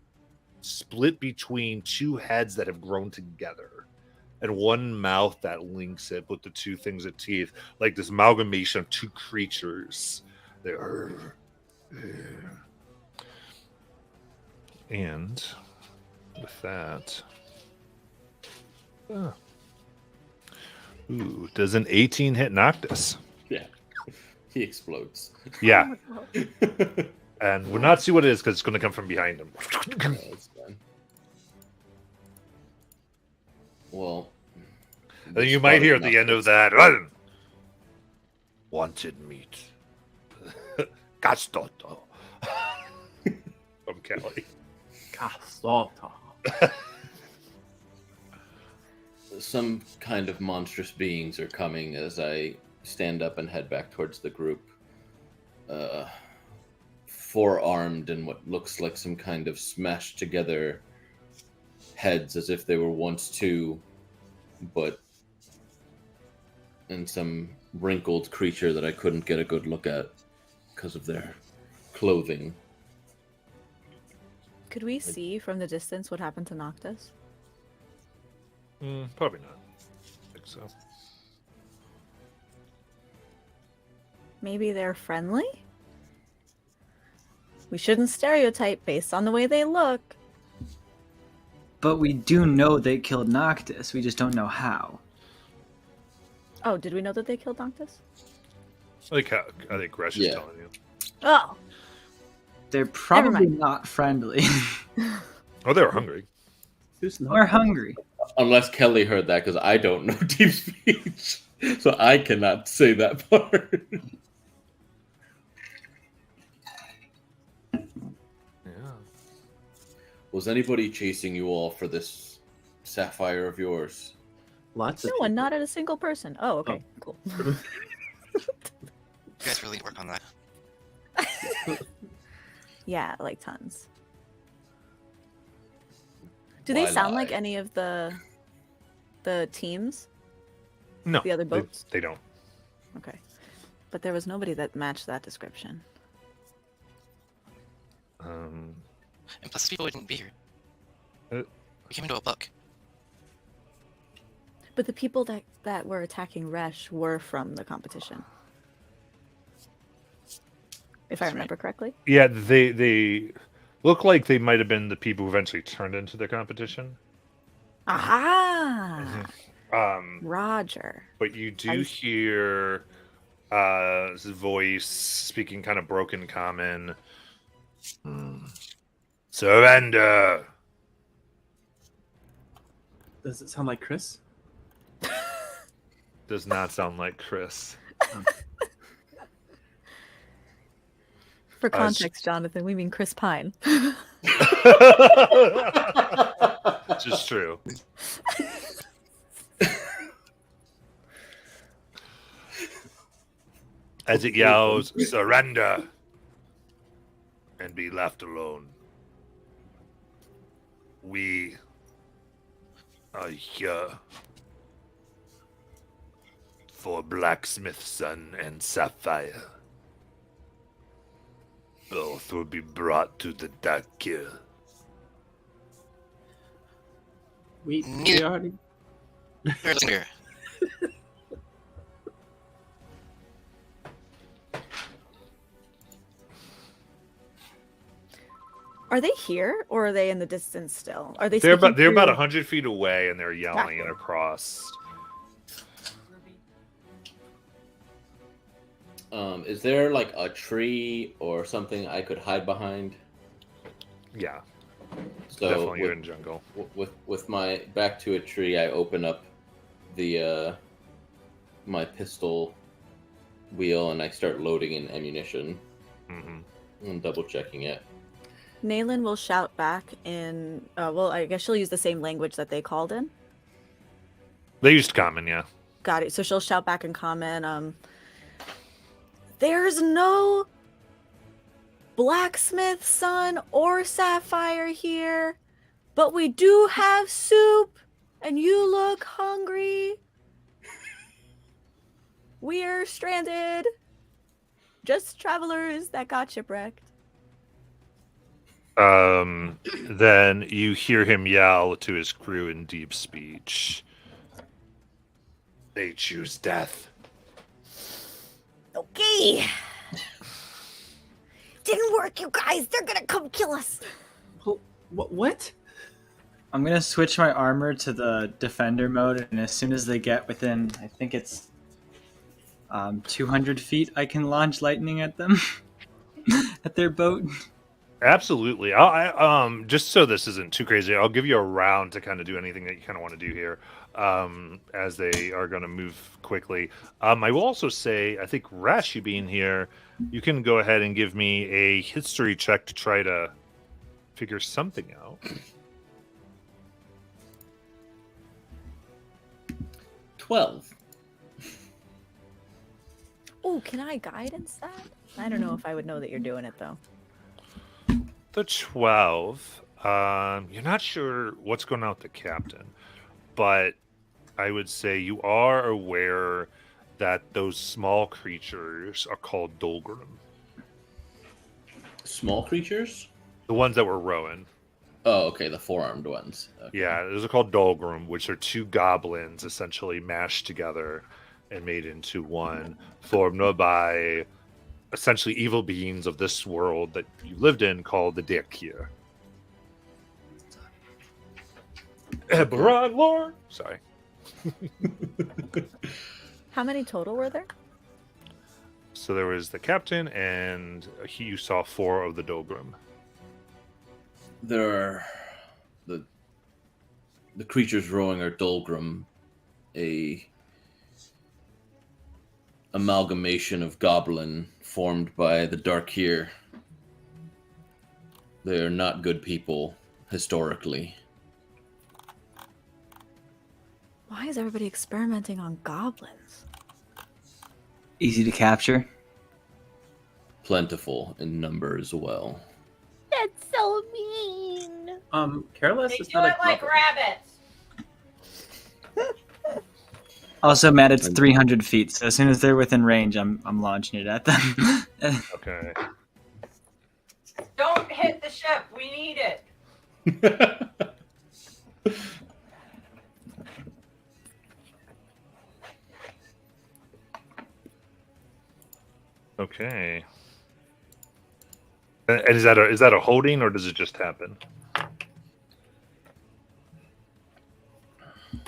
split between 2 heads that have grown together. And one mouth that links it with the 2 things of teeth, like this amalgamation of 2 creatures. They're... And with that, does an 18 hit Noctis? Yeah. He explodes. Yeah. And we'll not see what it is because it's going to come from behind him. That's fine. Well, And you might hear at the end of that, wanted meat. Castoto. From Kelly. Casota. Some kind of monstrous beings are coming as I stand up and head back towards the group. 4-armed and what looks like some kind of smashed together heads as if they were once 2, but in some wrinkled creature that I couldn't get a good look at because of their clothing. Could we see from the distance what happened to Noctis? Probably not. I think so. Maybe they're friendly? We shouldn't stereotype based on the way they look. But we do know they killed Noctis. We just don't know how. Oh, did we know that they killed Noctis? Like how I think Gresh is Yeah. telling you. Oh, They're probably mind. not friendly. Oh, they were hungry. Or hungry. Unless Kelly heard that, because I don't know deep speech. So I cannot say that part. Yeah. Was anybody chasing you all for this sapphire of yours? Lots of no one, not at a single person. Oh, okay, cool. You guys really work on that. Yeah, like tons. Do they Why sound lie? like any of the teams? No. The other boats? They don't. Okay. But there was nobody that matched that description. Um, And plus, people wouldn't be here. Uh, We came into a book. But the people that were attacking Resh were from the competition. If I remember correctly. yeah, they look like they might have been the people who eventually turned into the competition. Aha! Roger. But you do I- hear his voice speaking kind of broken common. Surrender. Does it sound like Chris? Does not sound like Chris. For context, Jonathan, we mean Chris Pine. Which is true. As it yells, surrender and be left alone. We are here for Blacksmith Sun and Sapphire. Both will be brought to the Darkir. We Neither- already. Here. Are they here or are they in the distance still? Are they? They're speaking about through- 100 feet away, and they're yelling Gotcha. across. Is there like a tree or something I could hide behind? Yeah, So definitely you're with, in jungle. with my back to a tree, I open up the my pistol wheel and I start loading in ammunition Hmm. and double checking it. Naylin will shout back in. Well, I guess she'll use the same language that they called in. They used common, yeah. Got it. So she'll shout back in common. There's no blacksmith Sun or Sapphire here, but we do have soup, and you look hungry. We're stranded. Just travelers that got shipwrecked. Then you hear him yell to his crew in deep speech. They choose death. Okay. Didn't work, you guys. They're gonna come kill us. What? I'm gonna switch my armor to the defender mode, and as soon as they get within, I think it's 200 feet, I can launch lightning at them at their boat. Absolutely. I just so this isn't too crazy, I'll give you a round to kind of do anything that you kind of want to do here, as they are going to move quickly. I will also say, I think Rash, you being here, you can go ahead and give me a history check to try to figure something out. 12. Oh, can I guidance that? I don't know if I would know that you're doing it though. The 12, you're not sure what's going on with the captain, but I would say you are aware that those small creatures are called Dolgrim. Small creatures? The ones that were rowing. Oh, okay, the four-armed ones. Okay. Yeah, those are called Dolgrim, which are two goblins essentially mashed together and made into one, formed by essentially evil beings of this world that you lived in called the Darkir. Eberron Lord! Sorry. How many total were there? So there was the captain, and you saw 4 of the Dolgrim. There are the creatures rowing are Dolgrim, a amalgamation of goblin formed by the Darkir. They are not good people historically. Why is everybody experimenting on goblins? Easy to capture. Plentiful in number as well. That's so mean. Careless They is do not it a like goblin. rabbits. Also, Matt, it's 300 feet, so as soon as they're within range, I'm launching it at them. Okay. Don't hit the ship. We need it. Okay. And is that a holding, or does it just happen?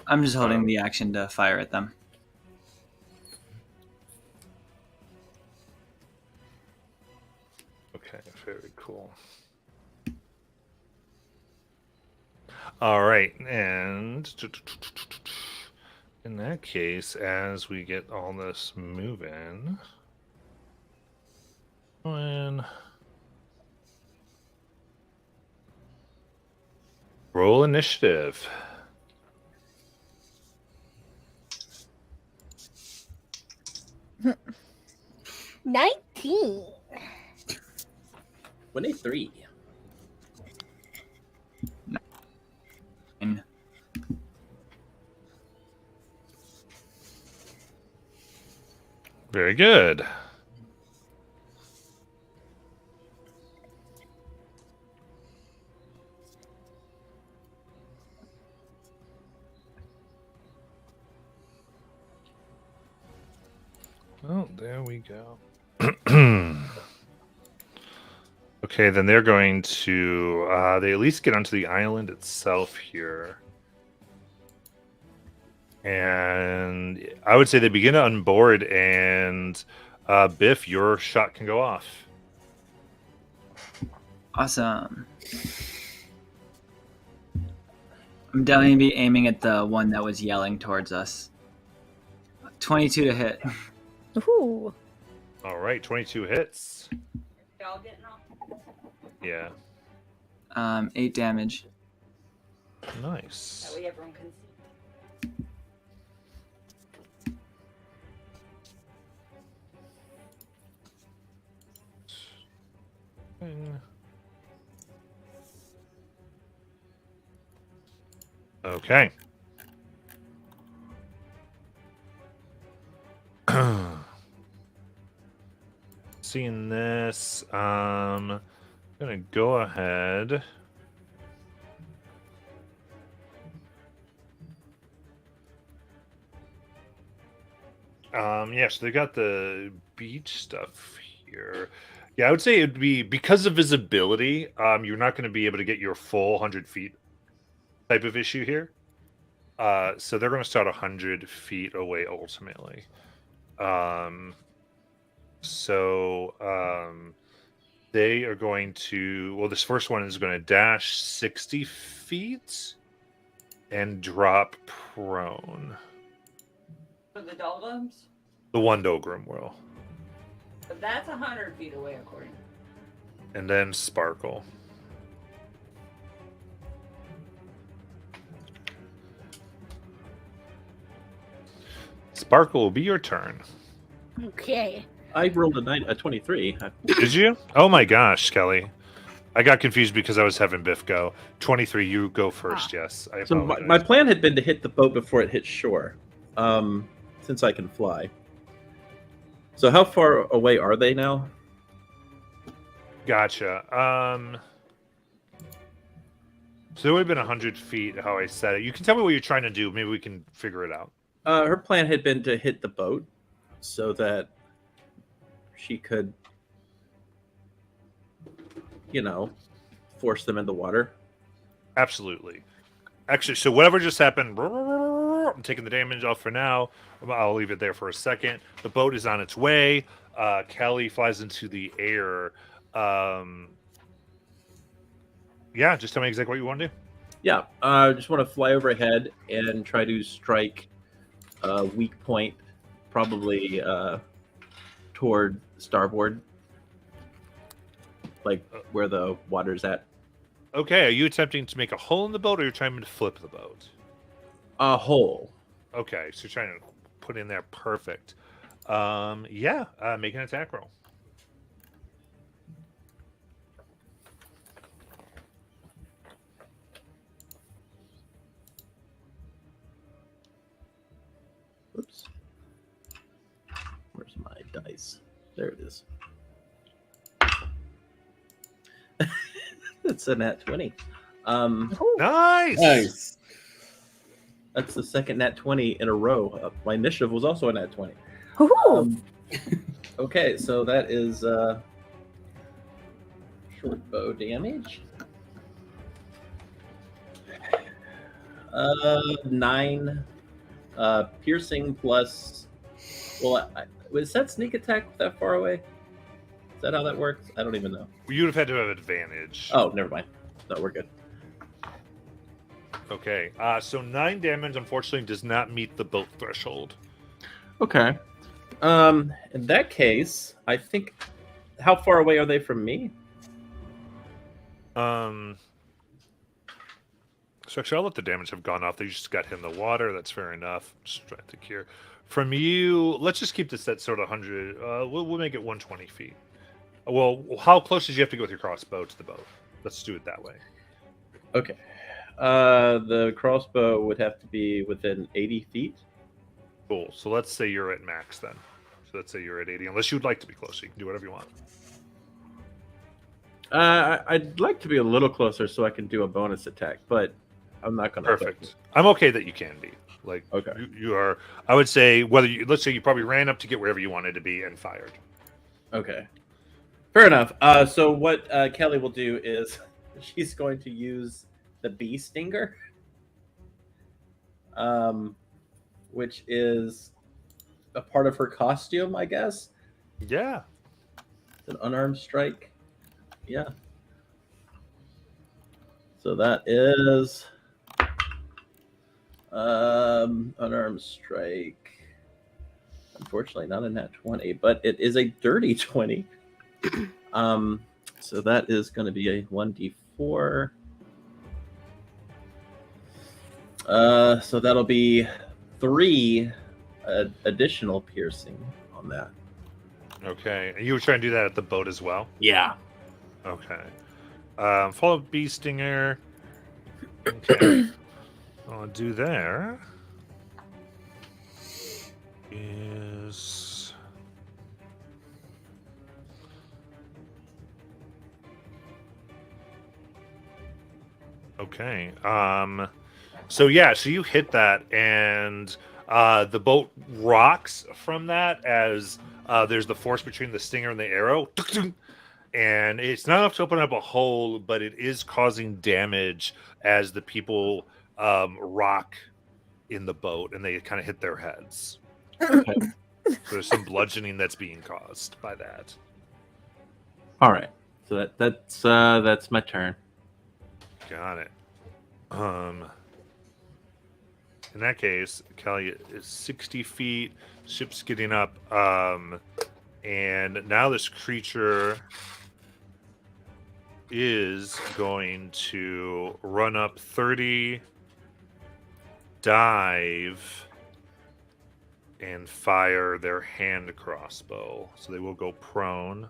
I'm just holding the action to fire at them. Okay, very cool. All right, and in that case, as we get all this moving, when Roll initiative. 19. 23. And Very good. Oh, there we go. Okay, then they're going to they at least get onto the island itself here. And I would say they begin to unboard, and Biff, your shot can go off. awesome. I'm definitely gonna be aiming at the one that was yelling towards us. 22 to hit. Ooh. All right, 22 hits. Y'all getting off? Yeah, 8 damage. nice. That way everyone can see. Okay. Seeing this, I'm gonna go ahead. Yeah, so they got the beach stuff here. Yeah, I would say it'd be because of visibility. You're not going to be able to get your full 100 feet type of issue here. So they're going to start 100 feet away ultimately. They are going to. Well, this first one is going to dash 60 feet and drop prone. For the Doldrums? The one Dogrum will. But that's 100 feet away, according. And then Sparkle. Sparkle will be your turn. Okay. I rolled a 23. Did you? Oh my gosh, Kelly. I got confused because I was having Biff go. 23, you go first, yes. I So apologize. my plan had been to hit the boat before it hit shore, since I can fly. So how far away are they now? Gotcha. So it would have been 100 feet how I said it. You can tell me what you're trying to do. Maybe we can figure it out. Her plan had been to hit the boat so that she could, force them in the water. Absolutely. Actually, so whatever just happened, I'm taking the damage off for now. I'll leave it there for a second. The boat is on its way. Kelly flies into the air. Yeah, just tell me exactly what you want to do. Yeah, I just want to fly overhead and try to strike a weak point, probably toward starboard, like where the water's at. Okay, are you attempting to make a hole in the boat, or you're trying to flip the boat? A hole. Okay, so you're trying to put in there. Perfect. Make an attack roll. Oops. Where's my dice? There it is. It's a nat 20. Nice. That's the second nat 20 in a row. My initiative was also a nat 20. Ooh. Okay, so that is short bow damage. 9 piercing plus. Well, was that sneak attack that far away? Is that how that works? I don't even know. You'd have had to have advantage. Oh, never mind. No, we're good. Okay. So 9 damage, unfortunately, does not meet the boat threshold. Okay. In that case, I think. How far away are they from me? So actually, I'll let the damage have gone off. They just got hit in the water. That's fair enough. Just trying to think here. From you, let's just keep this at sort of 100. We'll make it 120 feet. Well, how close did you have to go with your crossbow to the boat? Let's do it that way. Okay. The crossbow would have to be within 80 feet. Cool. So let's say you're at max then. So let's say you're at 80. Unless you'd like to be closer, you can do whatever you want. I'd like to be a little closer so I can do a bonus attack, but I'm not going to. Perfect. I'm okay that you can be. Like, okay. You are. I would say whether you, let's say you probably ran up to get wherever you wanted to be and fired. Okay. Fair enough. So what Kelly will do is she's going to use the bee stinger, which is a part of her costume, I guess. Yeah. It's an unarmed strike. Yeah. So that is unarmed strike. Unfortunately, not in that 20, but it is a dirty 20. So that is going to be a 1d4. So that'll be 3 additional piercing on that. Okay. And you were trying to do that at the boat as well? Yeah. Okay. Follow bee stinger. Okay. I'll do there is okay. So yeah, so you hit that, and the boat rocks from that as there's the force between the stinger and the arrow. And it's not enough to open up a hole, but it is causing damage as the people rock in the boat and they kind of hit their heads. Okay. So there's some bludgeoning that's being caused by that. All right. So that's my turn. Got it. In that case, Kelly is 60 feet. Ship's getting up. And now this creature is going to run up 30, dive, and fire their hand crossbow. So they will go prone.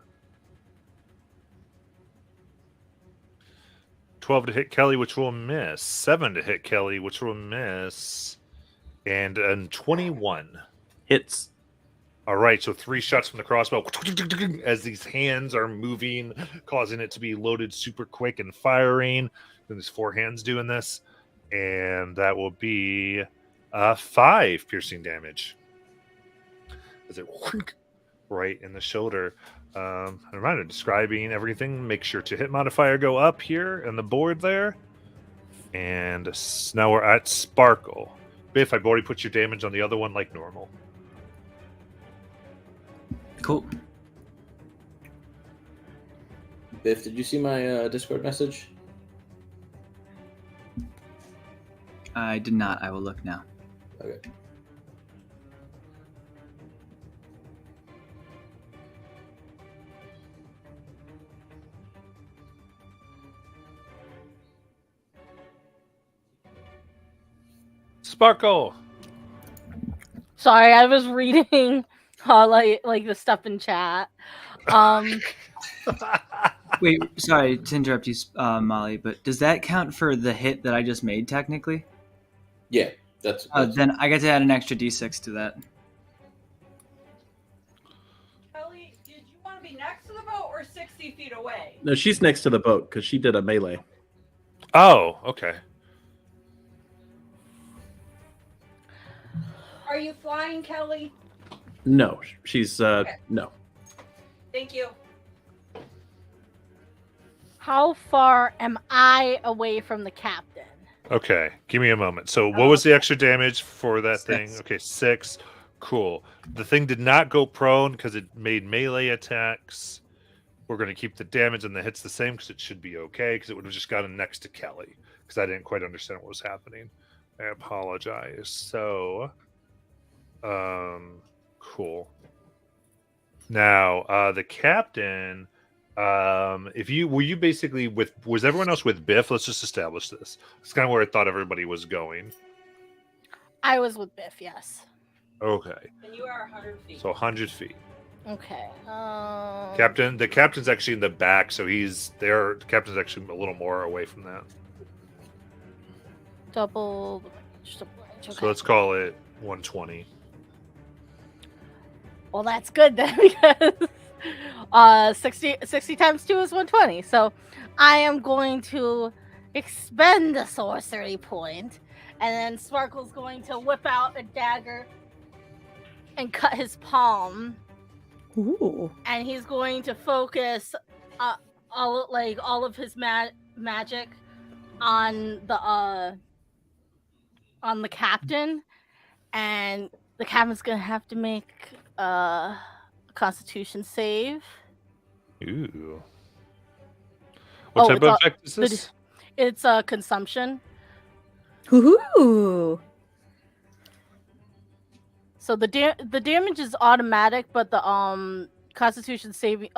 12 to hit Kelly, which will miss. 7 to hit Kelly, which will miss. And 21. Hits. All right, so 3 shots from the crossbow as these hands are moving, causing it to be loaded super quick and firing. Then there's 4 hands doing this, and that will be 5 piercing damage. As it right in the shoulder. A reminder, describing everything, make sure to hit modifier go up here on the board there. And now we're at Sparkle. Biff, I've already put your damage on the other one like normal. Cool. Biff, did you see my Discord message? I did not. I will look now. Okay. Sparkle! Sorry, I was reading like the stuff in chat. Wait, sorry to interrupt you, Molly, but does that count for the hit that I just made technically? Yeah, that's Then I get to add an extra d6 to that. Kelly, did you want to be next to the boat or 60 feet away? No, she's next to the boat because she did a melee. Oh, okay. Are you flying, Kelly? No, she's Okay. no. Thank you. How far am I away from the captain? Okay, give me a moment. So what was the extra damage for that 6. thing? Okay, 6. Cool. The thing did not go prone because it made melee attacks. We're going to keep the damage and the hits the same because it should be okay because it would have just gotten next to Kelly because I didn't quite understand what was happening. I apologize. So, cool. Now, the captain If you were you basically was everyone else with Biff? Let's just establish this. It's kind of where I thought everybody was going. I was with Biff, yes. Okay, And you are 100 feet. so 100 feet. Okay. The captain's actually in the back, so he's there. The captain's actually a little more away from that. Double. Just a branch. Okay. So let's call it 120. Well, that's good then because 60 times 2 is 120. So I am going to expend the sorcery point, and then Sparkle's going to whip out a dagger and cut his palm. Ooh. And he's going to focus all of his magic on the captain, and the captain's gonna have to make a Constitution save. Ooh. What type of effect is this? It's consumption. Ooh. So the damage is automatic, but the Constitution saving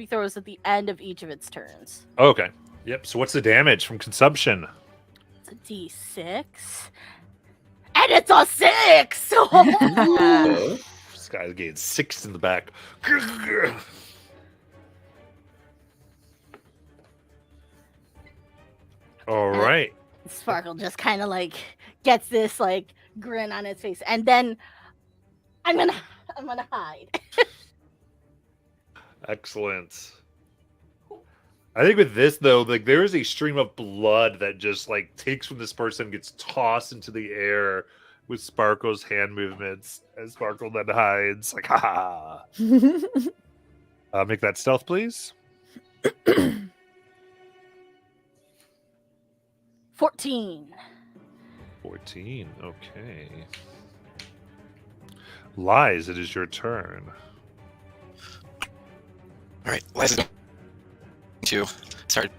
throw is at the end of each of its turns. Okay. Yep. So what's the damage from consumption? It's a D6, and it's a 6. This guy's getting 6 in the back. All right. Sparkle just kind of like gets this like grin on its face, and then I'm gonna hide. Excellent. I think with this though, like there is a stream of blood that just like takes from this person, gets tossed into the air with Sparkle's hand movements, and Sparkle then hides. Like, ha! Make that stealth, please. 14. 14. Okay. Lies, it is your turn. All right, Liza is going to start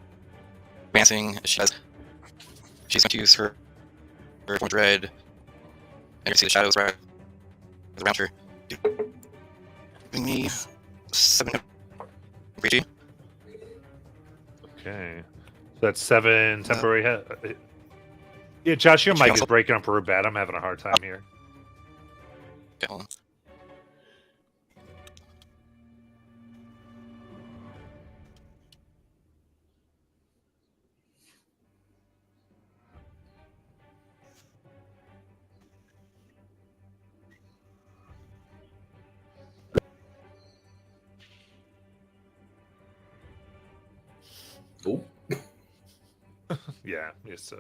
advancing. She's going to use her form of dread, and you see the shadows rise around her. Bring me 7 HP. Okay. So that's 7 temporary hit. Yeah, Josh, your mic is breaking up real bad. I'm having a hard time here. Okay, hold on. Oh. Yeah, it's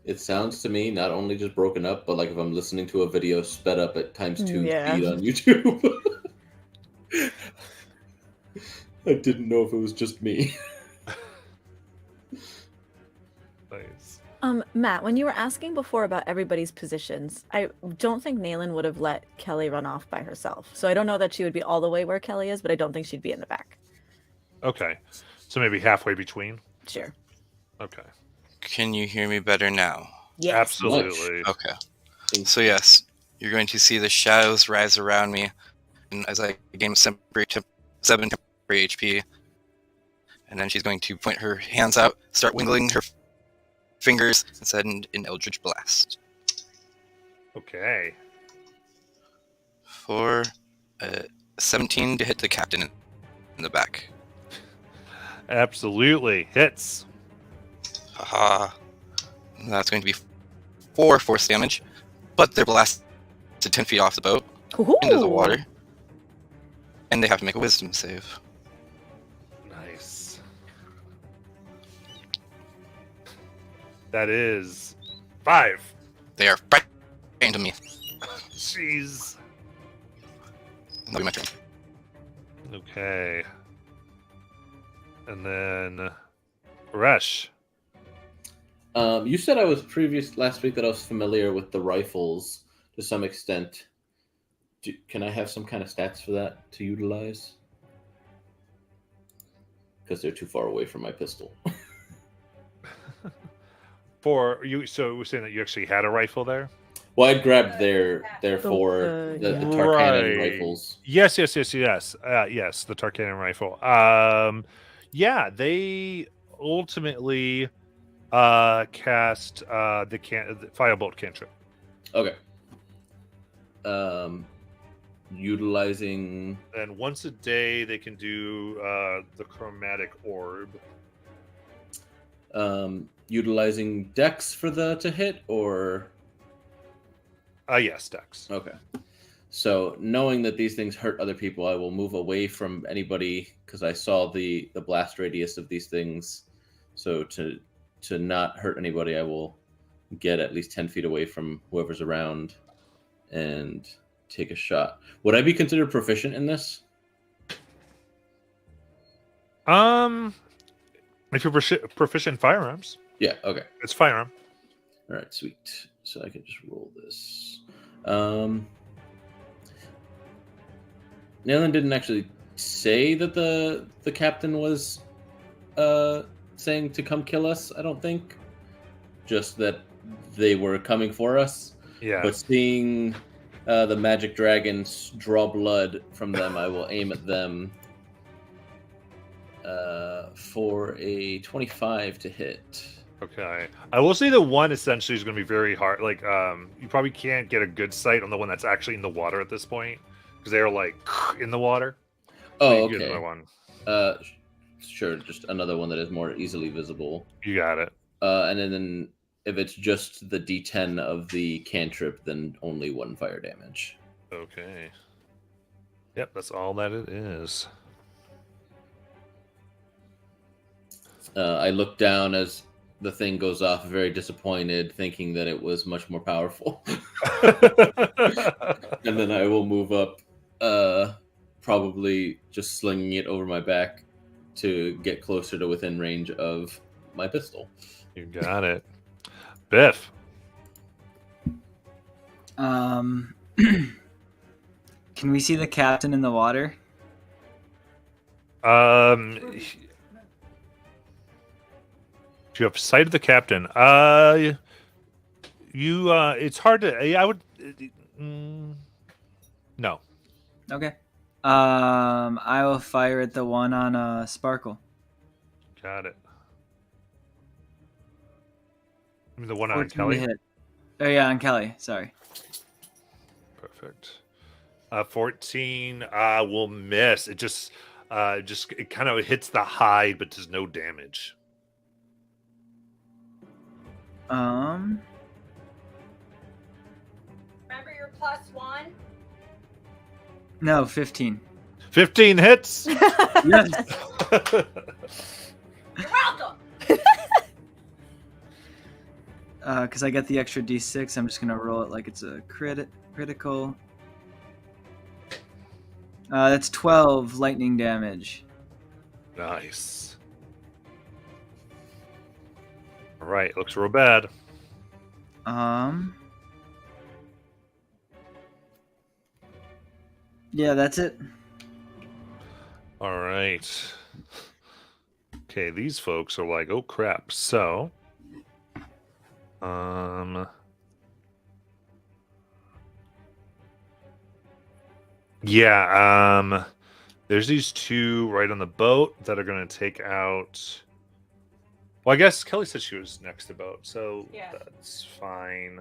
It sounds to me not only just broken up, but like if I'm listening to a video sped up at times 2 Yeah. speed on YouTube. I didn't know if it was just me. nice. Matt, when you were asking before about everybody's positions, I don't think Nayland would have let Kelly run off by herself. So I don't know that she would be all the way where Kelly is, but I don't think she'd be in the back. Okay. So maybe halfway between? Sure. Okay. Can you hear me better now? Yes. Absolutely. Okay. So yes, you're going to see the shadows rise around me, and as I gain 7 temporary HP, and then she's going to point her hands out, start wiggling her fingers, and send an Eldritch Blast Okay. for 17 to hit the captain in the back. Absolutely. Hits. Haha. That's going to be 4 force damage, but they're blasted 10 feet off the boat into the water, and they have to make a wisdom save. Nice. That is 5. They are frightened of me. Jeez. That'll be my turn. Okay. And then Resh. You said I was last week that I was familiar with the rifles to some extent. Can I have some kind of stats for that to utilize? Because they're too far away from my pistol. For you, so we're saying that you actually had a rifle there? Well, I grabbed their four the Tarkanan Right. rifles. Yes. Yes, the Tarkanan rifle. Yeah, they ultimately cast the Firebolt cantrip. Okay. Utilizing And once a day, they can do the chromatic orb. utilizing Dex for the to hit, or Yes, Dex. okay. So knowing that these things hurt other people, I will move away from anybody because I saw the blast radius of these things. So to not hurt anybody, I will get at least 10 feet away from whoever's around and take a shot. Would I be considered proficient in this? If you're proficient in firearms, Yeah. Okay. it's firearm. All right. Sweet. So I can just roll this. Nayland didn't actually say that the captain was saying to come kill us, I don't think. Just that they were coming for us. Yeah. But seeing the magic dragons draw blood from them, I will aim at them for a 25 to hit. Okay. I will say the one essentially is going to be very hard. Like, you probably can't get a good sight on the one that's actually in the water at this point because they're like in the water. Oh, You get okay. another one. Sure, just another one that is more easily visible. You got it. And then if it's just the D10 of the cantrip, then only 1 fire damage. Okay. Yep, that's all that it is. I look down as the thing goes off, very disappointed, thinking that it was much more powerful. And then I will move up, probably just slinging it over my back to get closer to within range of my pistol. You got it. Biff. Can we see the captain in the water? You have sight of the captain. It's hard to. I would. No. Okay. I will fire at the one on Sparkle. Got it. I mean, the one on 14 to Kelly. hit. Oh yeah, on Kelly. Sorry. Perfect. 14 will miss. It just it kind of hits the hide, but does no damage. Remember your +1? No, 15. 15 hits. Yes. You're welcome. Because I get the extra D6, I'm just gonna roll it like it's a critical. That's 12 lightning damage. Nice. All right, looks real bad. Yeah, that's it. All right. Okay, these folks are like, oh crap. So, yeah, there's these two right on the boat that are going to take out. Well, I guess Kelly said she was next to boat, so Yeah. that's fine.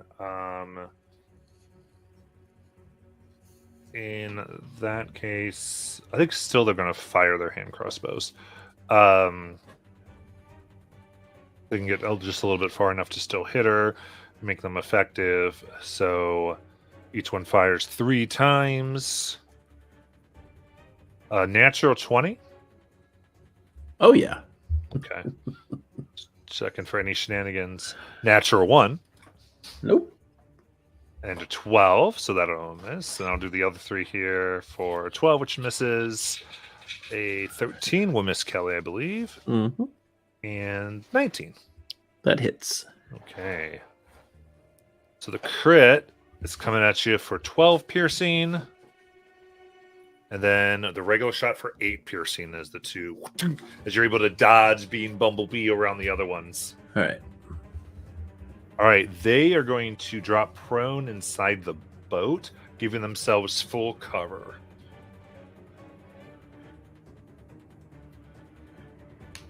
In that case, I think still they're going to fire their hand crossbows. They can get just a little bit far enough to still hit her, make them effective. So each one fires 3 times. Natural 20. Oh yeah. Okay. Checking for any shenanigans. Natural 1. Nope. And a 12, so that'll miss. And I'll do the other 3 here for 12, which misses. A 13 will miss Kelly, I believe. Mm-hmm. And 19. That hits. Okay. So the crit is coming at you for 12 piercing. And then the regular shot for 8 piercing as the 2. As you're able to dodge being Bumblebee around the other ones. All right. All right, they are going to drop prone inside the boat, giving themselves full cover.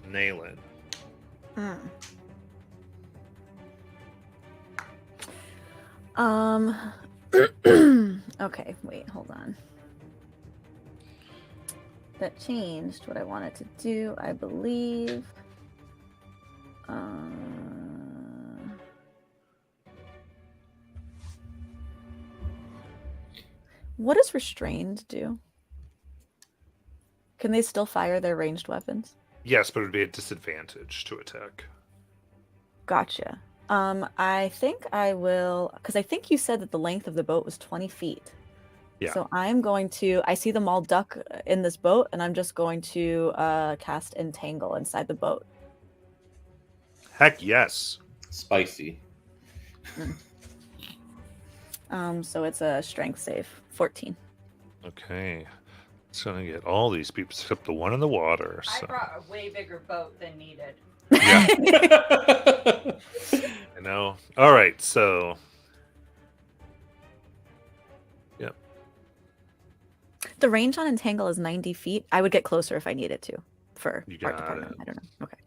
Naylin. Okay, wait, hold on. That changed what I wanted to do, I believe. What does restrained do? Can they still fire their ranged weapons? Yes, but it would be a disadvantage to attack. Gotcha. I think I will, because I think you said that the length of the boat was 20 feet. Yeah. So I'm going to, I see them all duck in this boat, and I'm just going to cast Entangle inside the boat. Heck yes. Spicy. So it's a strength save, 14. Okay. It's going to get all these people except the one in the water. I So. brought a way bigger boat than needed. Yeah. I know. All right, so. Yep. The range on Entangle is 90 feet. I would get closer if I needed to for You art got department. it. I don't know. Okay.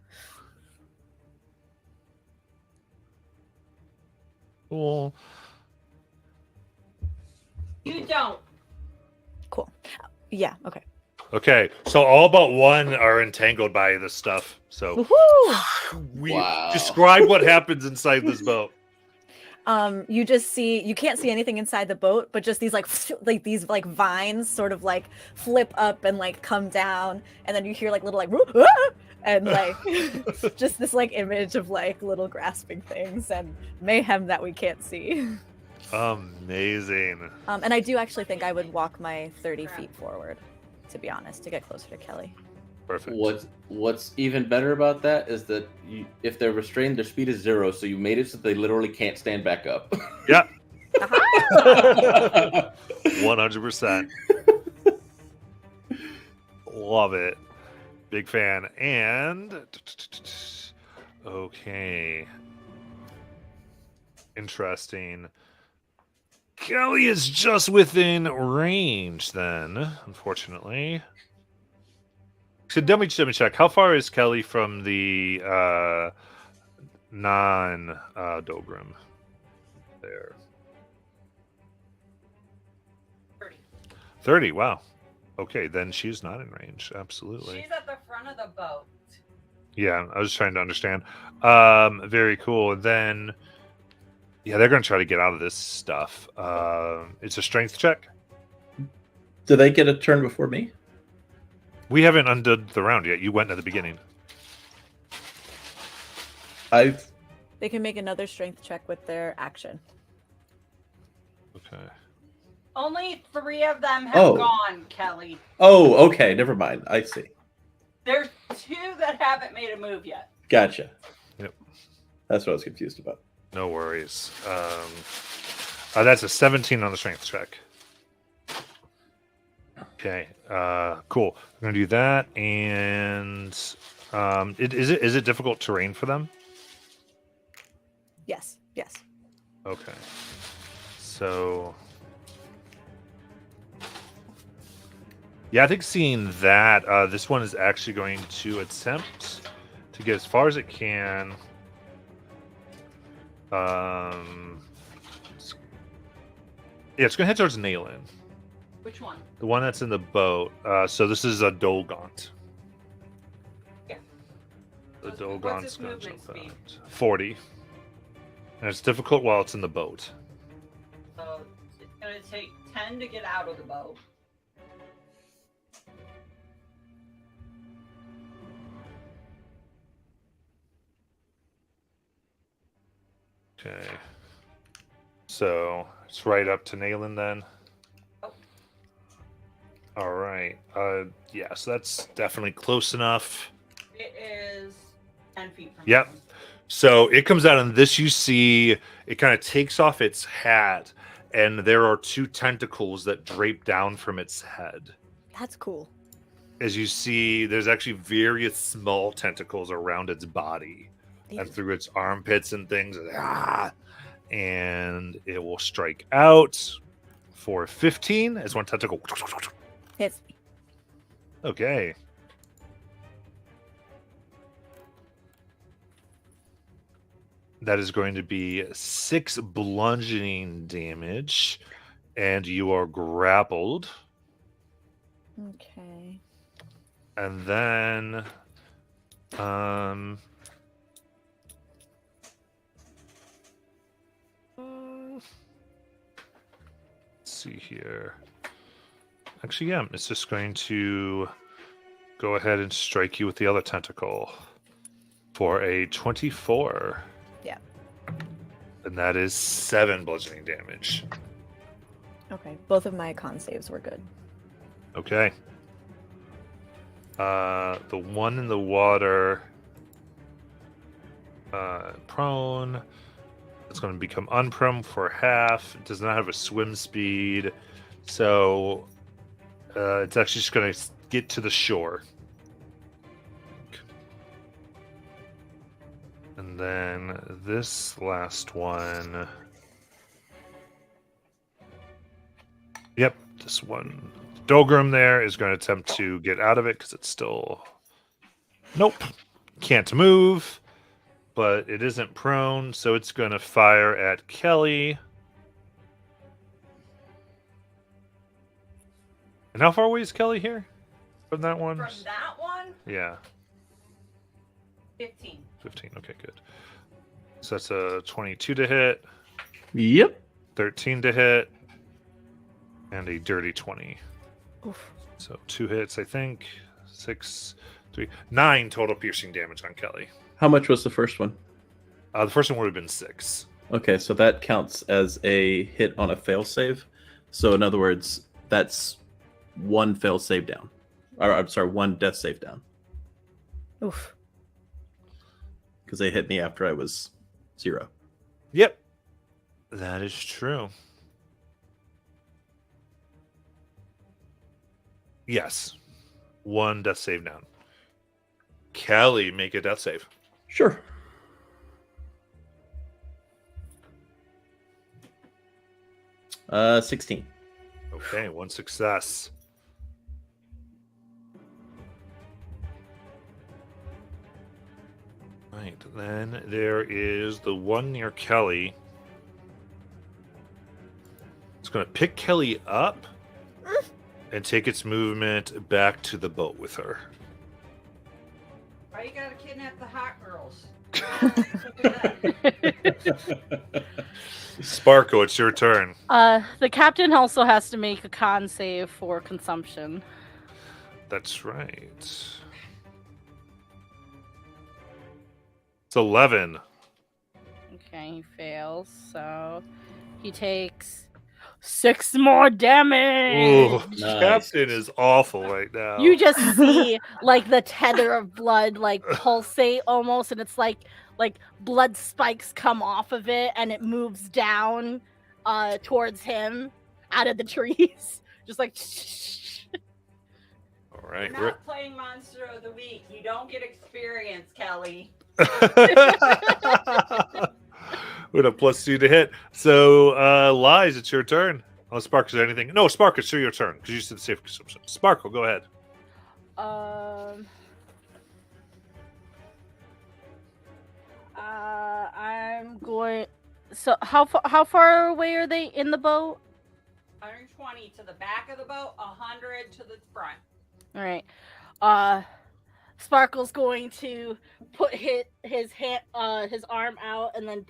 Cool. You don't. Cool. Yeah, okay. Okay, so all but one are entangled by this stuff. So we Wow. describe what happens inside this boat. You just see, you can't see anything inside the boat, but just these like these like vines sort of like flip up and like come down, and then you hear like little like and like just this like image of like little grasping things and mayhem that we can't see. Amazing. And I do actually think I would walk my 30 feet forward, to be honest, to get closer to Kelly. Perfect. What's even better about that is that if they're restrained, their speed is 0, so you made it so they literally can't stand back up. Yeah. 100%. Love it. Big fan. And okay. Interesting. Kelly is just within range then, unfortunately. So let me check. How far is Kelly from the non-Dogrim? There. 30, wow. Okay, then she's not in range. Absolutely. She's at the front of the boat. Yeah, I was trying to understand. Very cool. And then, yeah, they're going to try to get out of this stuff. It's a strength check. Do they get a turn before me? We haven't undone the round yet. You went at the beginning. They can make another strength check with their action. Okay. Only 3 of them have gone, Kelly. Oh, okay. Never mind. I see. There's 2 that haven't made a move yet. Gotcha. Yep. That's what I was confused about. No worries. That's a 17 on the strength check. Okay. Cool. I'm gonna do that. And is it difficult terrain for them? Yes. Yes. Okay. So yeah, I think seeing that, this one is actually going to attempt to get as far as it can. Yeah, it's going to head towards Naylin. Which one? The one that's in the boat. So this is a Dolgaunt. Yeah. The What's Dolgaunt's its going to movement jump speed? out. 40. And it's difficult while it's in the boat. So it's going to take 10 to get out of the boat. Okay. So it's right up to Naylin then. Oh. All right. Yeah, so that's definitely close enough. It is 10 feet from Yep. them. So it comes out, and this you see, it kind of takes off its hat, and there are 2 tentacles that drape down from its head. That's cool. As you see, there's actually various small tentacles around its body. and through its armpits and things. And it will strike out for 15 as one tentacle. Hits me. Okay. That is going to be 6 bludgeoning damage, and you are grappled. Okay. And then, let's see here. Actually, yeah, it's just going to go ahead and strike you with the other tentacle for a 24. Yeah. And that is 7 bludgeoning damage. Okay. Both of my con saves were good. Okay. The one in the water, prone. It's going to become unprone for half. It does not have a swim speed, so it's actually just going to get to the shore. And then this last one. Yep, this one. Dolgrim there is going to attempt to get out of it because it's still... Nope. Can't move. But it isn't prone, so it's going to fire at Kelly. And how far away is Kelly here from that one? From that one, Yeah, 15. 15. Okay, good. So that's a 22 to hit, Yep. 13 to hit, and a dirty 20. Oof. So 2 hits, I think. 6, 3, 9 total piercing damage on Kelly. How much was the first one? The first one would have been 6. Okay, so that counts as a hit on a fail save. So in other words, that's 1 fail save down. Or I'm sorry, 1 death save down. Oof. Because they hit me after I was 0. Yep. That is true. Yes. 1 death save down. Kelly, make a death save. Sure. Uh, 16. Okay, 1 success. Right, then there is the one near Kelly. It's going to pick Kelly up and take its movement back to the boat with her. Why you gotta kidnap the hot girls? Sparkle, it's your turn. The captain also has to make a con save for consumption. That's right. It's 11. Okay, he fails, so he takes 6 more damage. Ooh, Captain is awful right now. You just see like the tether of blood like pulsate almost, and it's like blood spikes come off of it, and it moves down towards him out of the trees, just like. All right, You're not playing Monster of the Week. You don't get experience, Kelly. with a +2 to hit. So, Lies, it's your turn. Unless Spark is anything. No, Spark, it's your turn because you said safe consumption. Sparkle, go ahead. I'm going. So how far away are they in the boat? 120 to the back of the boat, 100 to the front. All right. Sparkle's going to put his hand, his arm out, and then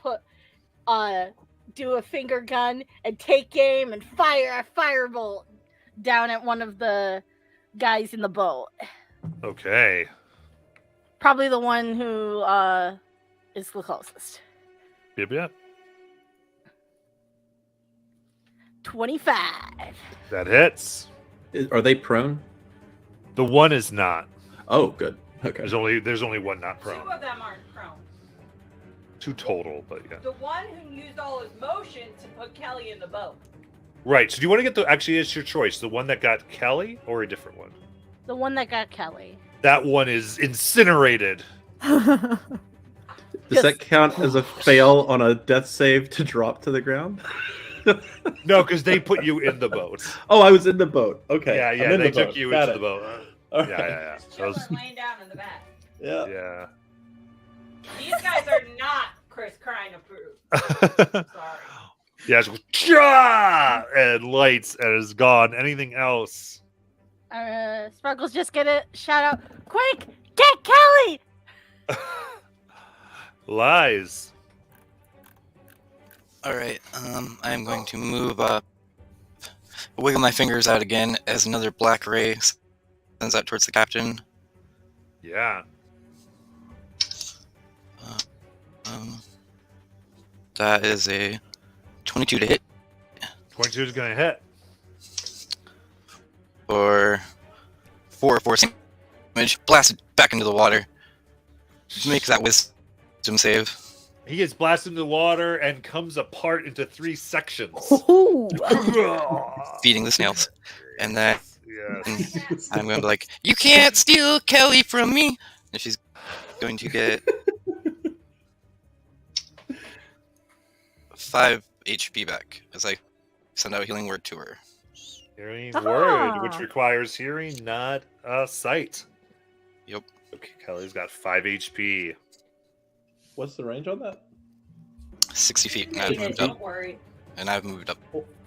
do a finger gun and take aim and fire a firebolt down at one of the guys in the boat. Okay. Probably the one who is the closest. Yep. 25. That hits. Are they prone? The one is not. Oh, good. Okay. There's only one not 2 prone. of them aren't prone. 2 total, but yeah. The one who used all his motion to put Kelly in the boat. Right. So do you want to get actually, it's your choice. The one that got Kelly or a different one? The one that got Kelly. That one is incinerated. Does that count as a fail on a death save to drop to the ground? No, because they put you in the boat. Oh, I was in the boat. Okay. Yeah, I'm yeah, in they the took boat. you Got into it. the boat. All Yeah, right. yeah, yeah. Just laying down in the back. Yeah. Yeah. These guys are not Chris Crying approved. Sorry. Yeah, it's "Cha!" and lights and is gone. Anything else? Sparkles just get a shout out. Quick, get Kelly! Lies. All right. I'm going to move up, wiggle my fingers out again as another black ray sends out towards the captain. Yeah. That is a 22 to hit 22 is going to hit. for 4 force damage. Blasted back into the water. Make that wisdom save. He gets blasted into the water and comes apart into 3 sections. Ooh. Feeding the snails. And then Yes. I'm going to be like, you can't steal Kelly from me. And she's going to get 5 HP back as I send out a healing word to her. Hearing Ah. word, which requires hearing, not sight. Yep. Okay, Kelly's got 5 HP. What's the range on that? 60 feet. And Hey, I've moved don't up. worry. And I've moved up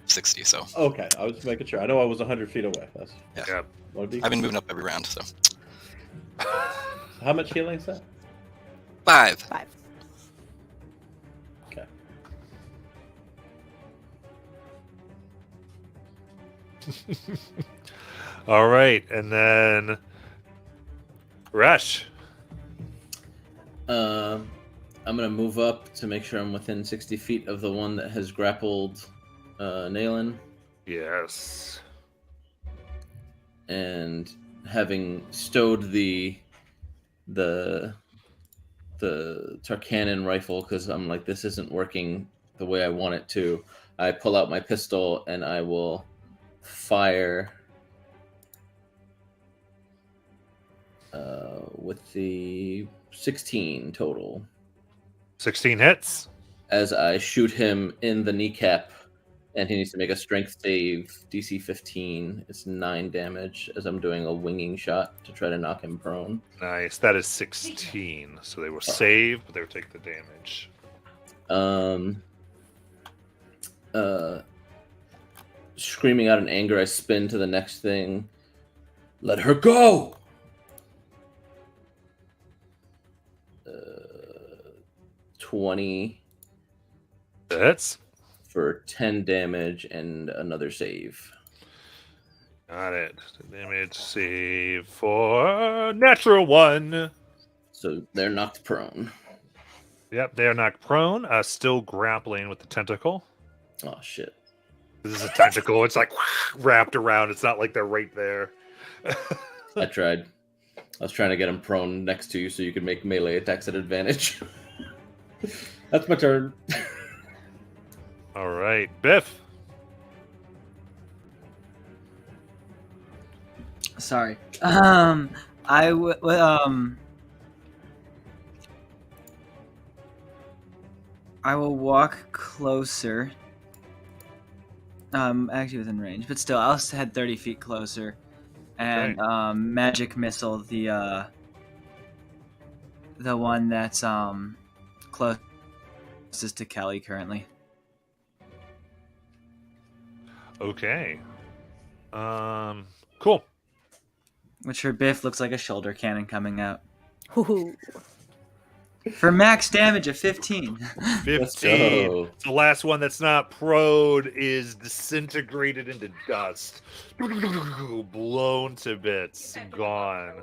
60, so Okay, I was just making sure. I know I was 100 feet away. That's Yeah. want to be. I've been moving up every round, so. How much healing is that? 5. 5. Okay. All right, and then Resh. I'm gonna move up to make sure I'm within 60 feet of the one that has grappled Naylan, Yes. and having stowed the Tarkanan rifle because I'm like, this isn't working the way I want it to. I pull out my pistol and I will fire with the 16 total 16 hits. as I shoot him in the kneecap, and he needs to make a strength save, DC 15. It's 9 damage as I'm doing a winging shot to try to knock him prone. Nice. That is 16. So they will save, but they'll take the damage. Screaming out in anger, I spin to the next thing. Let her go! 20 Hits. for 10 damage and another save. Got it. Damage save for natural 1. So they're knocked prone. Yep, they are knocked prone. Still grappling with the tentacle. Oh, shit. This is a tentacle. It's like wrapped around. It's not like they're right there. I tried. I was trying to get him prone next to you so you could make melee attacks at advantage. That's my turn. All right, Biff. Sorry. I will walk closer. Actually within range, but still, I'll head 30 feet closer, and magic missile the one that's closest to Kelly currently. Okay. Cool. Which for Biff looks like a shoulder cannon coming out. Ooh. For max damage of 15. 15. go. The last one that's not prone is disintegrated into dust. Blown to bits. Gone.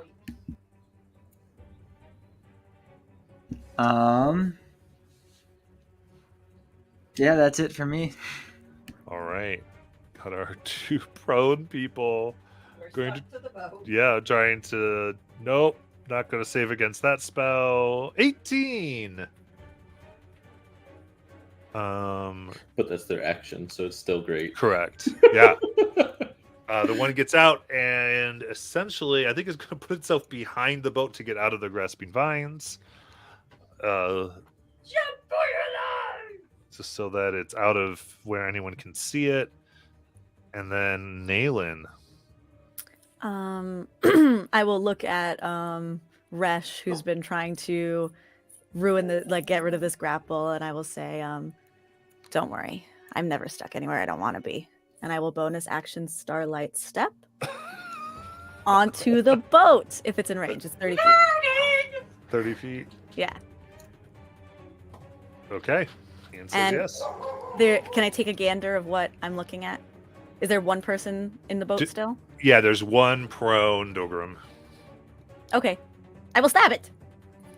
Yeah, that's it for me. All right. Got our 2 prone people. We're Going stuck to the boat. Yeah, trying to. Nope. Not going to save against that spell. 18. But that's their action, so it's still great. Correct. Yeah. The one gets out and essentially, I think it's going to put itself behind the boat to get out of the grasping vines. Jump for your life! just so that it's out of where anyone can see it. And then Naylin. I will look at Resh, who's been trying to get rid of this grapple, and I will say, don't worry, I'm never stuck anywhere I don't want to be. And I will bonus action Starlight Step onto the boat if it's in range. It's 30 feet. 30 feet. Yeah. Okay. Ian says And yes. can I take a gander of what I'm looking at? Is there one person in the boat still? Yeah, there's one prone Dogram. Okay. I will stab it.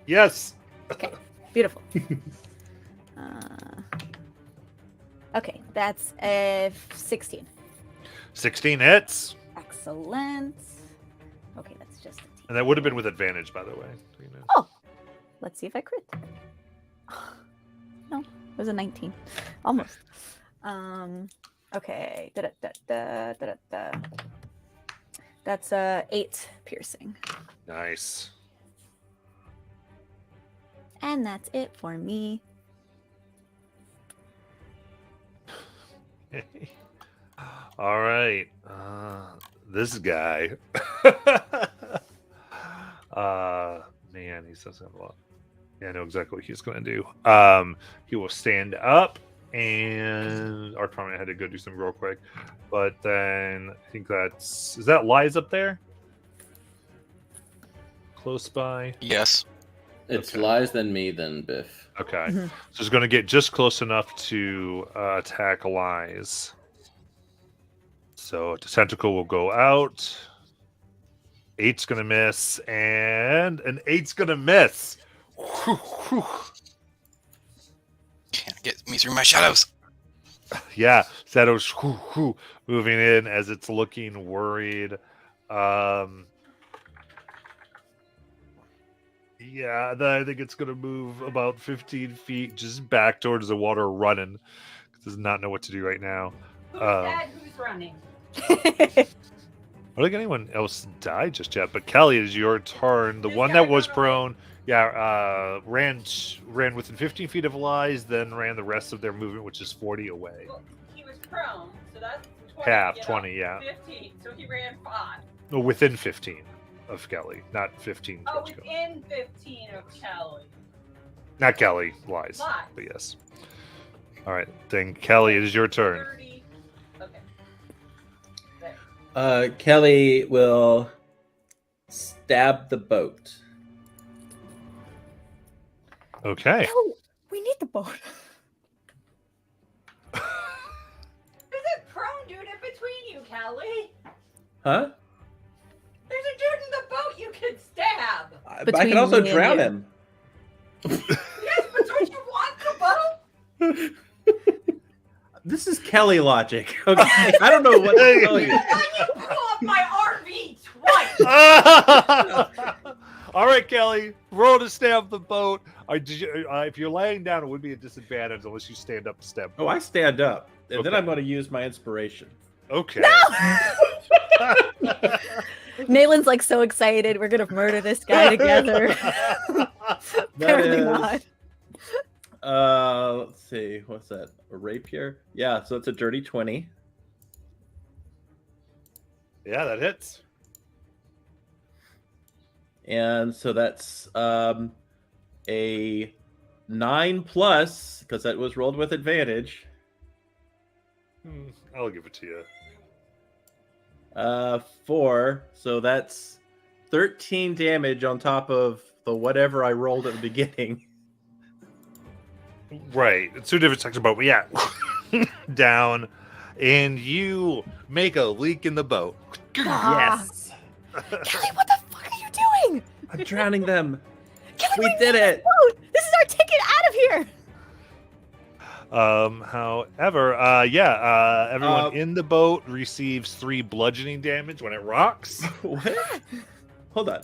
Yes. Okay. Beautiful. Okay, that's a 16. 16 hits. Excellent. Okay, that's just a team. And that would have been with advantage, by the way. Oh, let's see if I crit. No, it was a 19. Almost. Okay. That's 8 piercing. Nice. And that's it for me. All right. This guy. Man, he doesn't have a lot. Yeah, I know exactly what he's going to do. He will stand up, and our prominent had to go do something real quick. But then I think is that Lies up there? Close by? Yes. It's Okay. Lies, then me, then Biff. Okay. So he's going to get just close enough to attack Lies. So the tentacle will go out. 8's going to miss, and an 8's going to miss. Whew, whew. Can't get me through my shadows. Yeah, Shadow's moving in as it's looking worried. Yeah, I think it's going to move about 15 feet just back towards the water running. It does not know what to do right now. Who's dead? Who's running? I don't think anyone else died just yet, but Kelly, it is your turn. The This one guy that was ran prone, ran within 15 feet of Lies, then ran the rest of their movement, which is 40 away. Well, he was prone, so that's 20. Half, Get 20, up. yeah. 15, so he ran 5. No, within 15 of Kelly, not 15 Oh, towards Kelly. within 15 of Kelly. Not Kelly, Lies. Lies. But yes. All right, then Kelly, it is your turn. 30. Okay. There. Kelly will stab the boat. Okay. No, we need the boat. There's a prone dude in between you, Kelly. Huh? There's a dude in the boat you can stab. I Between can also me and drown you. him. Yes, but don't you want the boat? This is Kelly logic. Okay, I don't know what to tell you. Then you blew up my RV twice. All right, Kelly, roll to stab the boat. If you're laying down, it would be a disadvantage unless you stand up to stab. Oh, I stand up, and then Okay. I'm going to use my inspiration. Okay. Nayland's like so excited. We're gonna murder this guy together. Apparently not. Let's see. What's that? A rapier? Yeah, so it's a dirty 20. Yeah, that hits. And so that's a 9 plus, because that was rolled with advantage. I'll give it to you. 4. So that's 13 damage on top of the whatever I rolled at the beginning. Right. It's two different sections, but yeah. Down. And you make a leak in the boat. Yes. Kelly, what the fuck are you doing? I'm drowning them. Kelly, We did need it. this boat. This is our ticket out of here. However, everyone in the boat receives 3 bludgeoning damage when it rocks. What? Hold on.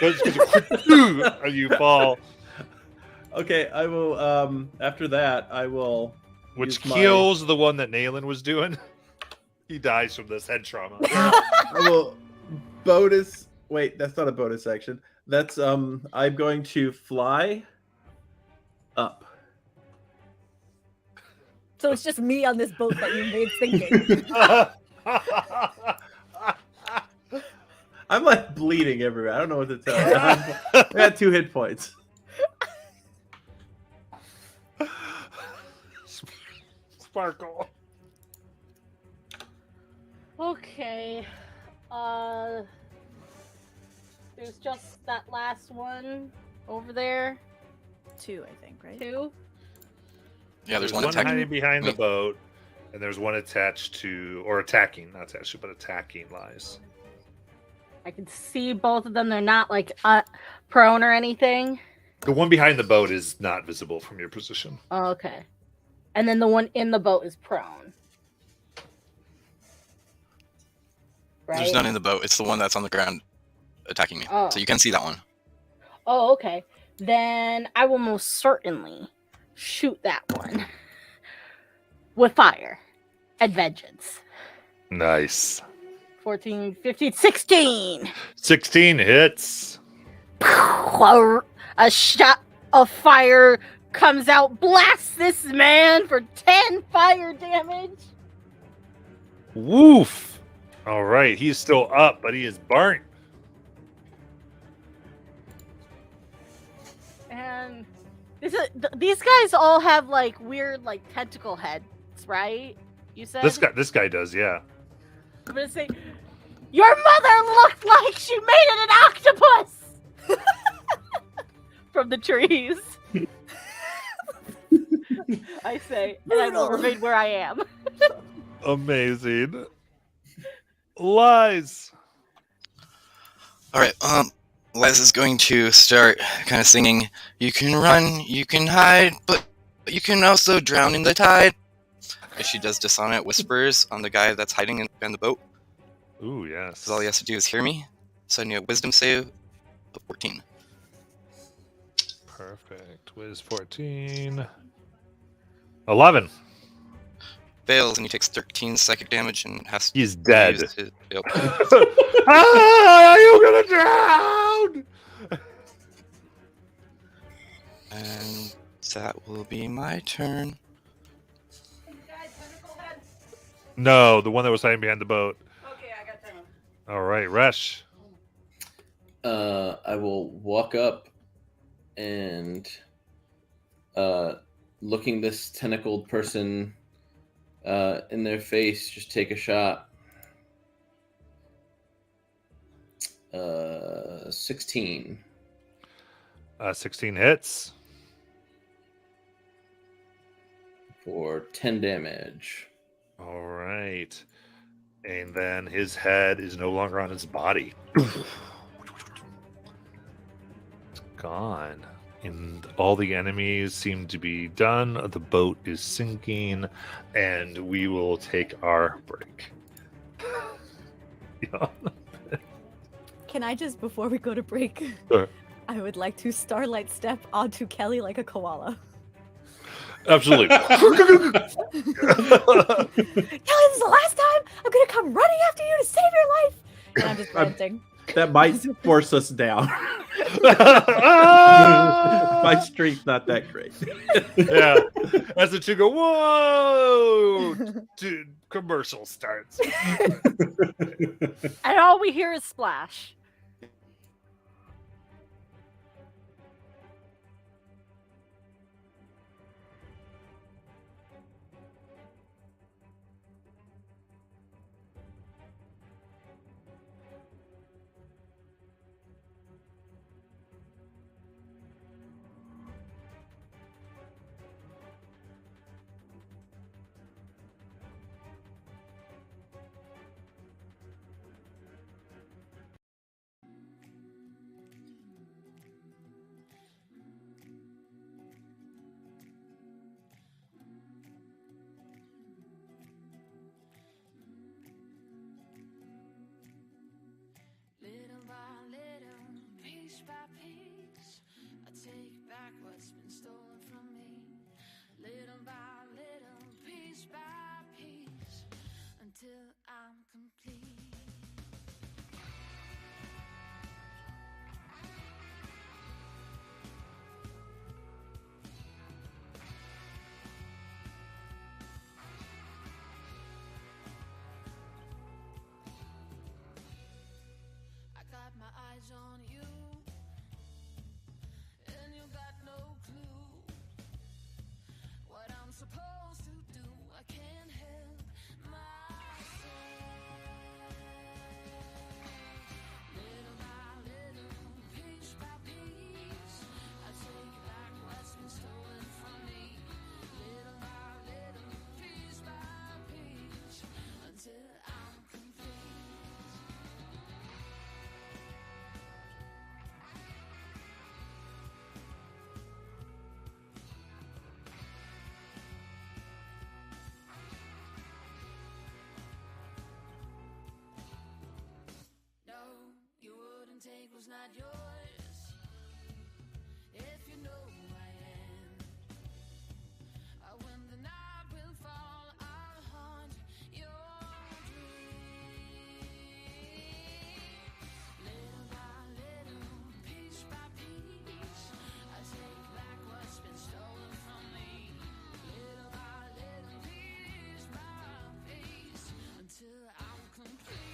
And you fall, Okay, I will. After that, I will. which use my- kills the one that Nayland was doing. He dies from this head trauma. I will bonus. Wait, that's not a bonus action. That's I'm going to fly up. So it's just me on this boat that you made sinking. I'm like bleeding everywhere. I don't know what to tell you. I got 2 hit points. Sparkle. Okay. There's just that last one over there. 2, I think, right? 2. Yeah, there's one one attacking. hiding behind the me. boat, and there's one attached to, or attacking, not attached to, but attacking Lies. I can see both of them. They're not like prone or anything. The one behind the boat is not visible from your position. Oh, okay. And then the one in the boat is prone. Right? There's none in the boat. It's the one that's on the ground attacking me. Oh. So you can see that one. Oh, okay. Then I will most certainly shoot that one with fire at vengeance. Nice. 14, 15, 16. 16 hits. A shot of fire comes out, blasts this man for 10 fire damage. Woof. All right, he's still up, but he is burnt. And these guys all have like weird like tentacle heads, right? You said This guy does, yeah. I'm gonna say, your mother looked like she made it an octopus from the trees. I say, and I will remain where I am. Amazing. Lies. All right. Les is going to start kind of singing. You can run, you can hide, but you can also drown in the tide. As she does dissonant whispers on the guy that's hiding in the boat. Ooh, yes. Because all he has to do is hear me. So I need a wisdom save of 14. Perfect. Wiz 14. 11. Fails and he takes 13 psychic damage and has to He's dead. use his, yep. Ah, you're gonna drown! And that will be my turn. No, the one that was hiding behind the boat. Okay, I got them. All right, Resh. I will walk up and looking this tentacled person in their face, just take a shot. 16. 16 hits. For 10 damage. All right. And then his head is no longer on his body. Gone. And all the enemies seem to be done. The boat is sinking. And we will take our break. Yeah. Can I just, before we go to break, Sure. I would like to starlight step onto Kelly like a koala. Absolutely. Kelly, this is the last time I'm gonna come running after you to save your life. And I'm just ranting. That might force us down. My streak's not that great. Yeah. As the two go, whoa! Dude, commercial starts. And all we hear is splash. was not yours. If you know who I am, when the night will fall, I'll haunt your dreams. Little by little, piece by piece, I take back what's been stolen from me. Little by little, piece by piece, until I'm complete.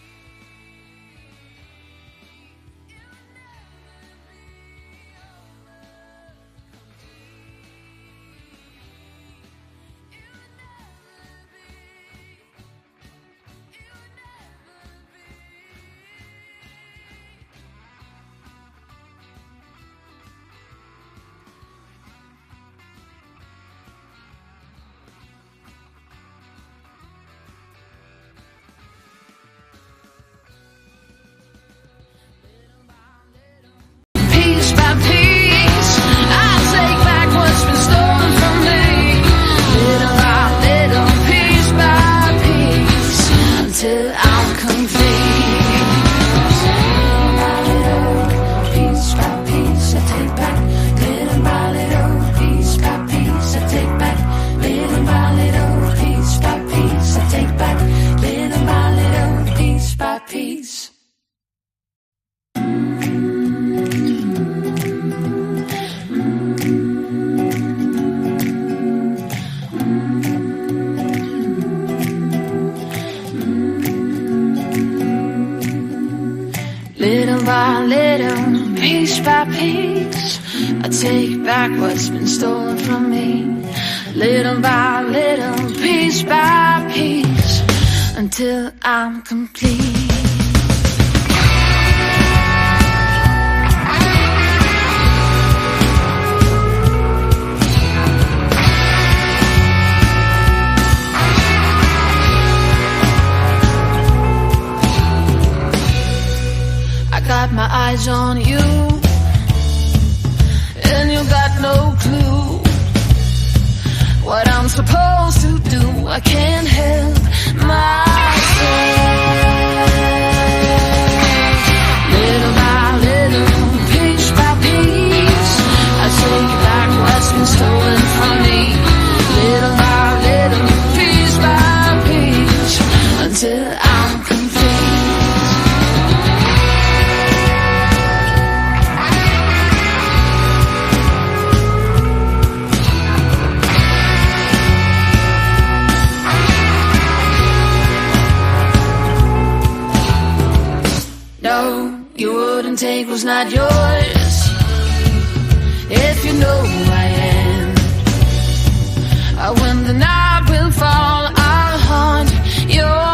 Piece by piece, I take back what's been stolen from me. Little by little, piece by piece, until I'm complete. Little by little, piece by piece, I take back. Little by little, piece by piece, I take back. Little by little, piece by piece, I take back. Little by little, piece by piece. Little by little, piece by piece, I take back what's been stolen from me. Little by little, piece by piece, until I'm complete. I got my eyes on you, and you got no clue what I'm supposed to do. I can't help myself. Little by little, piece by piece, I take back what's been stolen from me. Little by little, piece by piece, until I'm complete. No, you wouldn't take what's not yours. If you know who I am, when the night will fall, I'll haunt your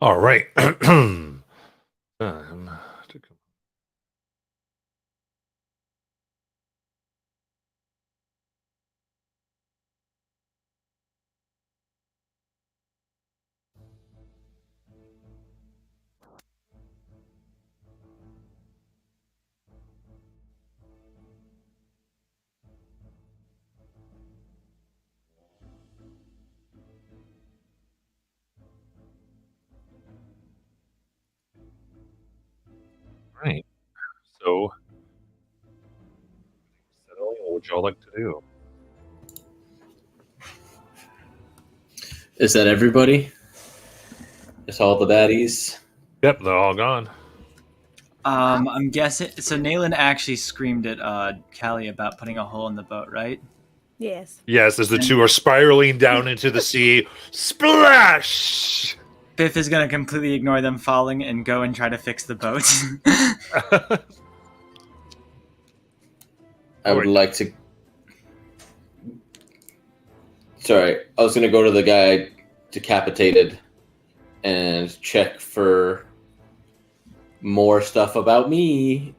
All right. Time to go. Right. So, settling, what would y'all like to do? Is that everybody? It's all the baddies. Yep, they're all gone. I'm guessing. So Nayland actually screamed at Callie about putting a hole in the boat, right? Yes. Yes, as the two are spiraling down into the sea. Splash! Biff is gonna completely ignore them falling and go and try to fix the boat. I would like to. Sorry, I was gonna go to the guy decapitated and check for more stuff about me.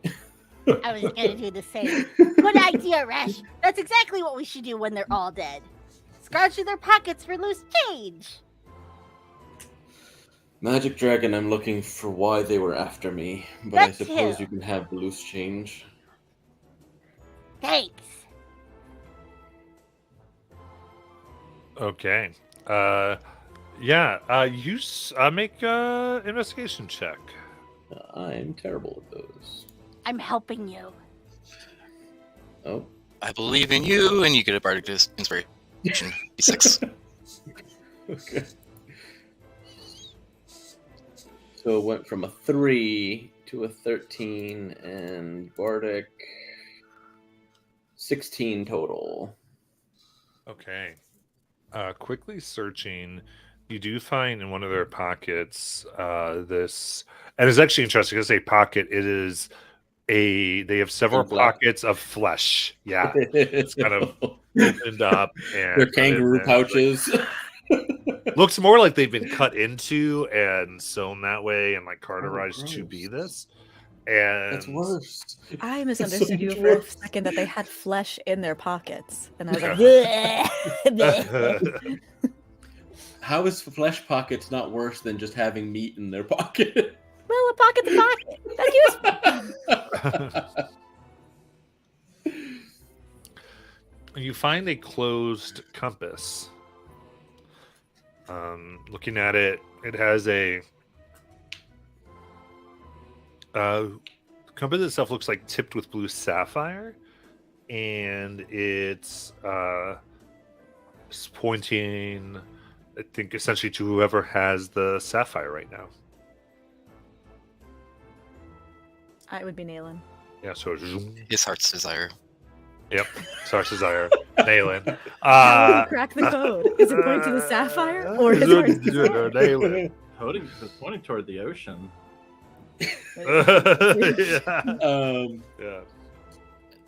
I was gonna do the same. Good idea, Resh. That's exactly what we should do when they're all dead. Scratch through their pockets for loose change. Magic Dragon, I'm looking for why they were after me, but That I suppose too. you can have the loose change. Thanks. Okay. Make a investigation check. I'm terrible at those. I'm helping you. Oh. I believe in you, and you get a bardic inspiration. 6. Okay. So it went from a 3 to a 13, and Bardic 16 total. Okay. Quickly searching, you do find in one of their pockets this, and it's actually interesting because a pocket. It is they have several pockets of flesh. Yeah, it's kind of opened up, and They're kangaroo pouches. Looks more like they've been cut into and sewn that way and like cauterized to be this. And That's worse. I That's so misunderstood you much for a worse. second that they had flesh in their pockets, and I was like, "Bleh." How is flesh pockets not worse than just having meat in their pocket? Well, a pocket's a pocket. That's useful. You find a closed compass. Looking at it, it has a compass itself looks like tipped with blue sapphire, and it's pointing, I think, essentially to whoever has the sapphire right now. I would be Nayland. Yeah, so zoom. His heart's desire. Yep, Sar's desire. Nayland. How would you crack the code? Is it pointing to the sapphire or his heart's desire? Nayland. Pointing toward the ocean. Yeah.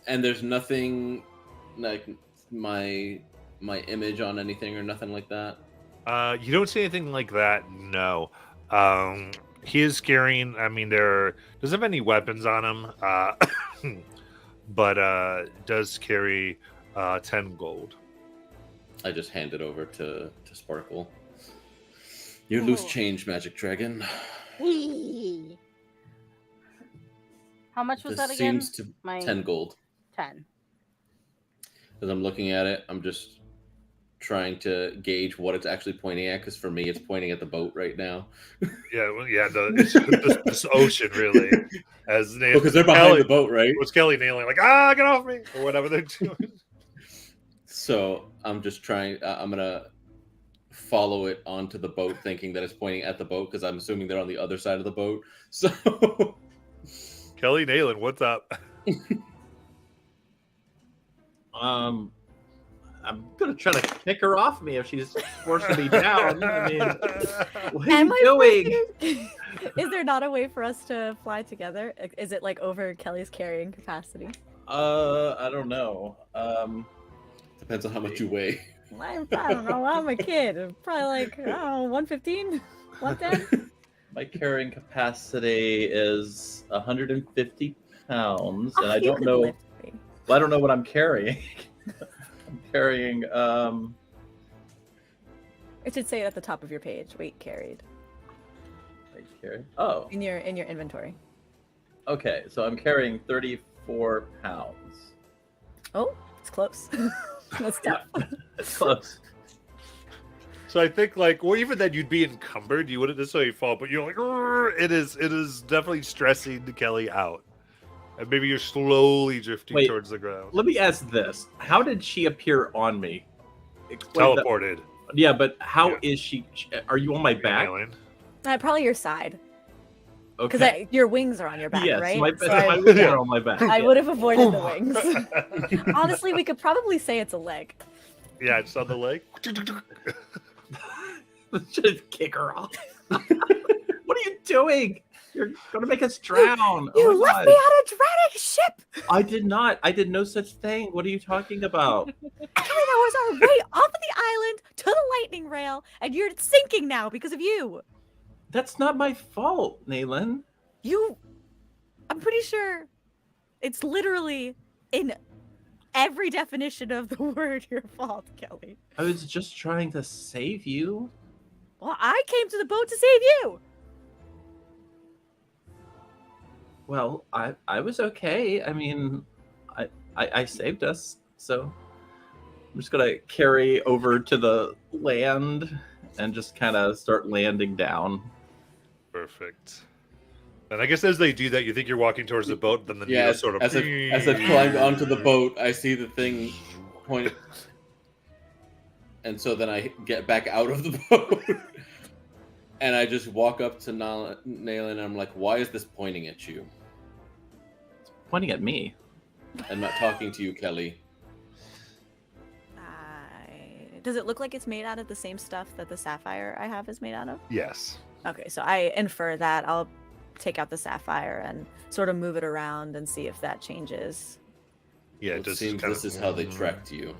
And there's nothing like my image on anything or nothing like that. You don't see anything like that. No. He is carrying. I mean, there doesn't have any weapons on him, but does carry 10 gold. I just hand it over to Sparkle. Your loose change, Magic Dragon. Whee! How much was This that again? seems to 10 gold. 10. As I'm looking at it, I'm just trying to gauge what it's actually pointing at, because for me, it's pointing at the boat right now. This ocean really. As Because they're behind the boat, right? Was Kelly nailing like, get off me, or whatever they're doing. So I'm just trying. I'm gonna follow it onto the boat, thinking that it's pointing at the boat, because I'm assuming they're on the other side of the boat. So Kelly Nayland, what's up? I'm gonna try to kick her off me if she's forcing me down. I mean, what are Am you I doing? forcing- Is there not a way for us to fly together? Is it like over Kelly's carrying capacity? I don't know. Depends on how much you weigh. I don't know. I'm a kid. I'm probably like, I don't know, 115, 110. My carrying capacity is 150 pounds, and Oh, I you don't could know. lift me. Well, I don't know what I'm carrying. I'm carrying. It should say it at the top of your page. Weight carried Weight carry. Oh, in your inventory. okay. So I'm carrying 34 pounds. Oh, it's close. That's tough. It's close. So I think like, well, even then you'd be encumbered. You wouldn't necessarily fall, but you're like, "Rrr," it is definitely stressing Kelly out, and maybe you're slowly drifting Wait, towards the ground. Let me ask this: how did she appear on me? Explain that- Teleported. Yeah, but how Yeah. is she? Are you on my back? Alien. Probably your side, because Okay. your wings are on your back, Yes, right? my, So my I, wings are on my back. I yeah. would have avoided the wings. Honestly, we could probably say it's a leg. Yeah, it's on the leg. Just kick her off. What are you doing? You're gonna make us drown. You Oh my left God. me on a drowning ship. I did not. I did no such thing. What are you talking about? Kelly, that was our way off of the island to the lightning rail, and you're sinking now because of you. That's not my fault, Nayland. I'm pretty sure it's literally in every definition of the word your fault, Kelly. I was just trying to save you. Well, I came to the boat to save you. Well, I was okay. I mean, I saved us, so I'm just gonna carry over to the land and just kind of start landing down. Perfect. And I guess as they do that, you think you're walking towards the boat, then the Yeah, needle sort of as I've climbed onto the boat, I see the thing point, and so then I get back out of the boat, and I just walk up to Nayland, and I'm like, "Why is this pointing at you?" It's pointing at me. I'm not talking to you, Kelly. Does it look like it's made out of the same stuff that the sapphire I have is made out of? Yes. Okay, so I infer that. I'll take out the sapphire and sort of move it around and see if that changes. Yeah, It just seems kind this of- is how they tracked you.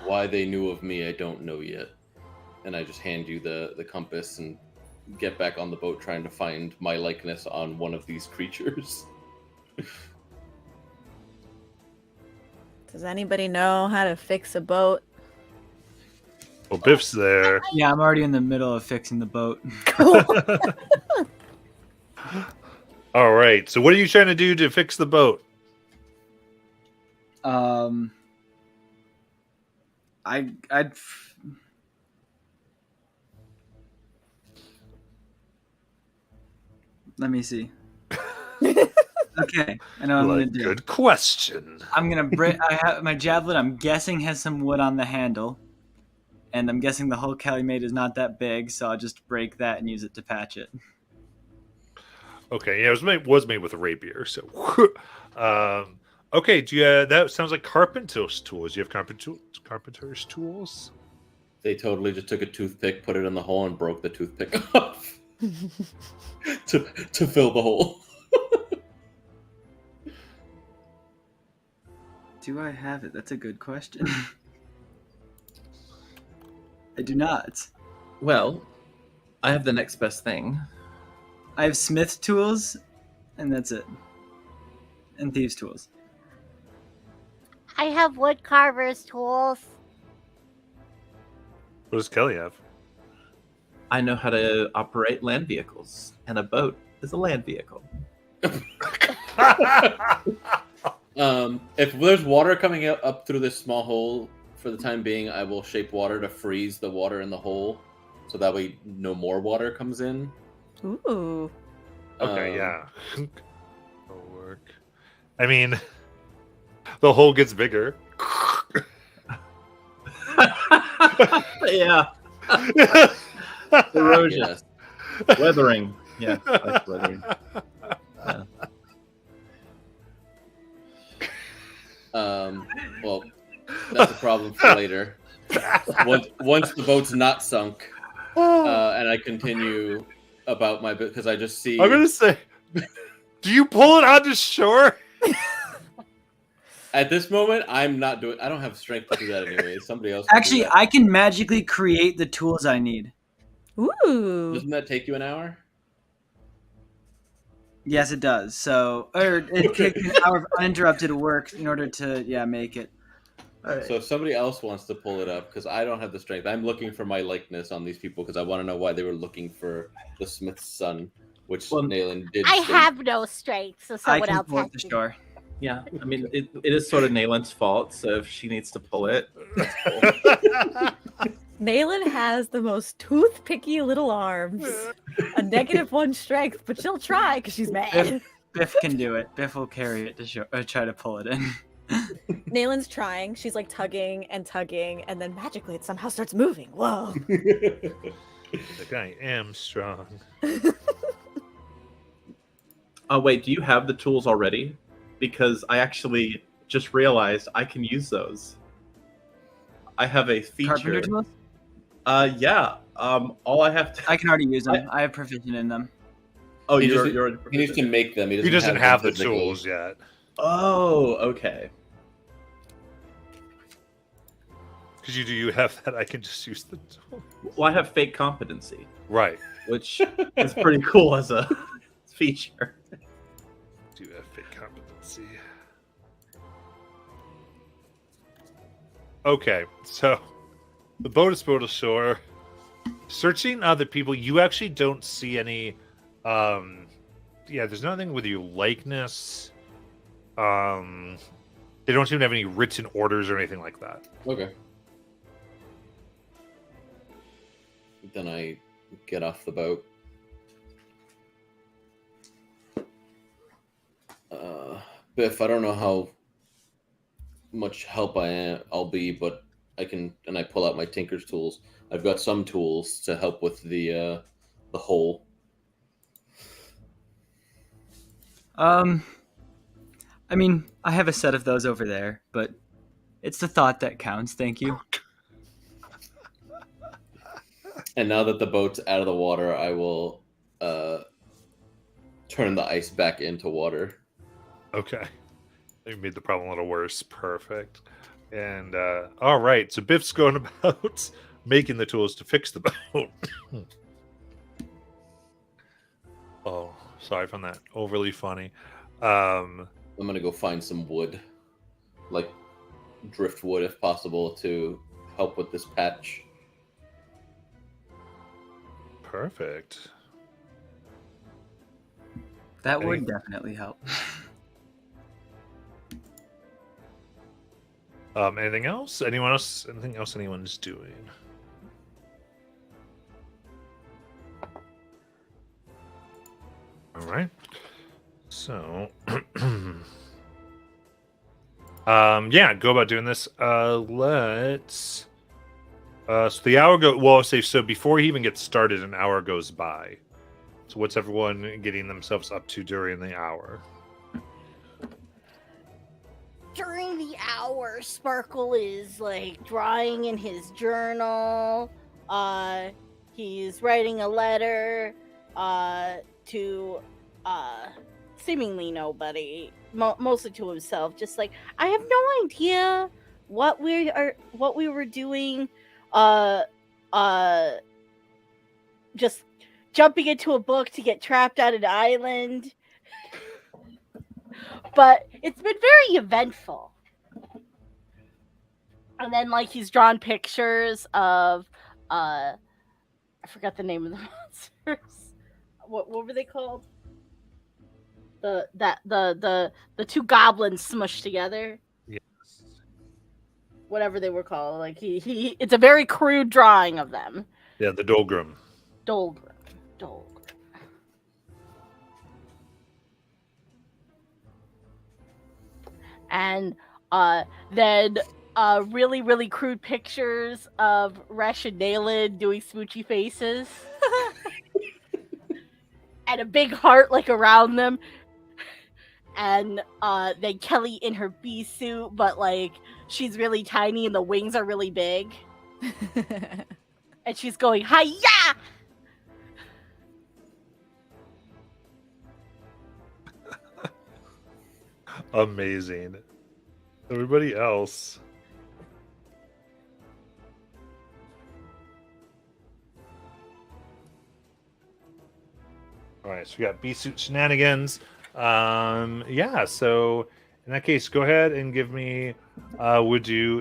Why they knew of me, I don't know yet. And I just hand you the compass and get back on the boat trying to find my likeness on one of these creatures. Does anybody know how to fix a boat? Well, Biff's there. Yeah, I'm already in the middle of fixing the boat. All right. So, what are you trying to do to fix the boat? I'd let me see. Okay, I know what I'm gonna do. Good question. I'm gonna break. I have my javelin. I'm guessing has some wood on the handle, and I'm guessing the hole Kelly made is not that big, so I'll just break that and use it to patch it. Okay, yeah, it was made with a rapier. So, okay, do you? That sounds like carpenter's tools. Do you have carpenter's tools? They totally just took a toothpick, put it in the hole, and broke the toothpick off to fill the hole. Do I have it? That's a good question. I do not. Well, I have the next best thing. I have smith tools, and that's it. And thieves tools. I have wood carver's tools. What does Kelly have? I know how to operate land vehicles, and a boat is a land vehicle. If there's water coming up through this small hole, for the time being, I will shape water to freeze the water in the hole, so that way no more water comes in. Ooh. Okay, yeah. That'll work. I mean, the hole gets bigger. Yeah. Erosion. Yes. Weathering. Yeah, that's weathering. Yeah. Well, that's a problem for later. Once the boat's not sunk, and I continue about my bit because I just see. I'm gonna say, do you pull it onto shore? At this moment, I'm not doing. I don't have strength to do that anyway. Somebody else. Actually, I can magically create the tools I need. Ooh. Doesn't that take you an hour? Yes, it does. So, or it takes an hour of uninterrupted work in order to make it. So if somebody else wants to pull it up, because I don't have the strength, I'm looking for my likeness on these people because I want to know why they were looking for the Smith's son, which Nayland did. I state. have no strength, so I someone can else pull has up the to. Sure. Yeah, I mean, it is sort of Nayland's fault, so if she needs to pull it, that's cool. Nayland has the most toothpicky little arms. A -1 strength, but she'll try because she's mad. Biff can do it. Biff will carry it to show, or try to pull it in. Nayland's trying. She's like tugging, and then magically it somehow starts moving. Whoa. Like, I am strong. Oh, wait, do you have the tools already? Because I actually just realized I can use those. I have a feature. Carpenter tools? Yeah. All I have to. I can already use them. I have proficient in them. Oh, he you're. He needs to make them. He doesn't have the them physically. tools yet. Oh, okay. Because you have that, I can just use the tool. Well, I have fake competency, Right. which is pretty cool as a feature. Do have fake competency. Okay, so the boat is pulled ashore. Searching other people, you actually don't see any. There's nothing with your likeness. They don't seem to have any written orders or anything like that. Okay. Then I get off the boat. Biff, I don't know how much help I'll be, but I can, and I pull out my Tinker's tools. I've got some tools to help with the hole. I mean, I have a set of those over there, but it's the thought that counts. Thank you. And now that the boat's out of the water, I will turn the ice back into water. Okay. You made the problem a little worse. Perfect. And all right, so Biff's going about making the tools to fix the boat. Oh, sorry, I found that overly funny. I'm gonna go find some wood, like driftwood if possible, to help with this patch. Perfect. That would definitely help. Anything else? Anyone else? Anything else anyone's doing? All right. So, go about doing this. Let's. So the hour go. Well, say so before he even gets started, an hour goes by. So what's everyone getting themselves up to during the hour? During the hour, Sparkle is like drawing in his journal. He's writing a letter to seemingly nobody, mostly to himself. Just like, I have no idea what we were doing. Just jumping into a book to get trapped on an island. But it's been very eventful. And then, like, he's drawn pictures of, I forgot the name of the monsters. What were they called? The two goblins smushed together. Yes. Whatever they were called. Like, he it's a very crude drawing of them. Yeah, the Dolgrim. Dolgrim. And then really, really crude pictures of Resh and Nayland doing smoochy faces. And a big heart, like, around them. And then Kelly in her bee suit, but, like, she's really tiny and the wings are really big. And she's going, hi-ya! Amazing. Everybody else. All right, so we got B-suit shenanigans. Yeah, so in that case, go ahead and give me. Would do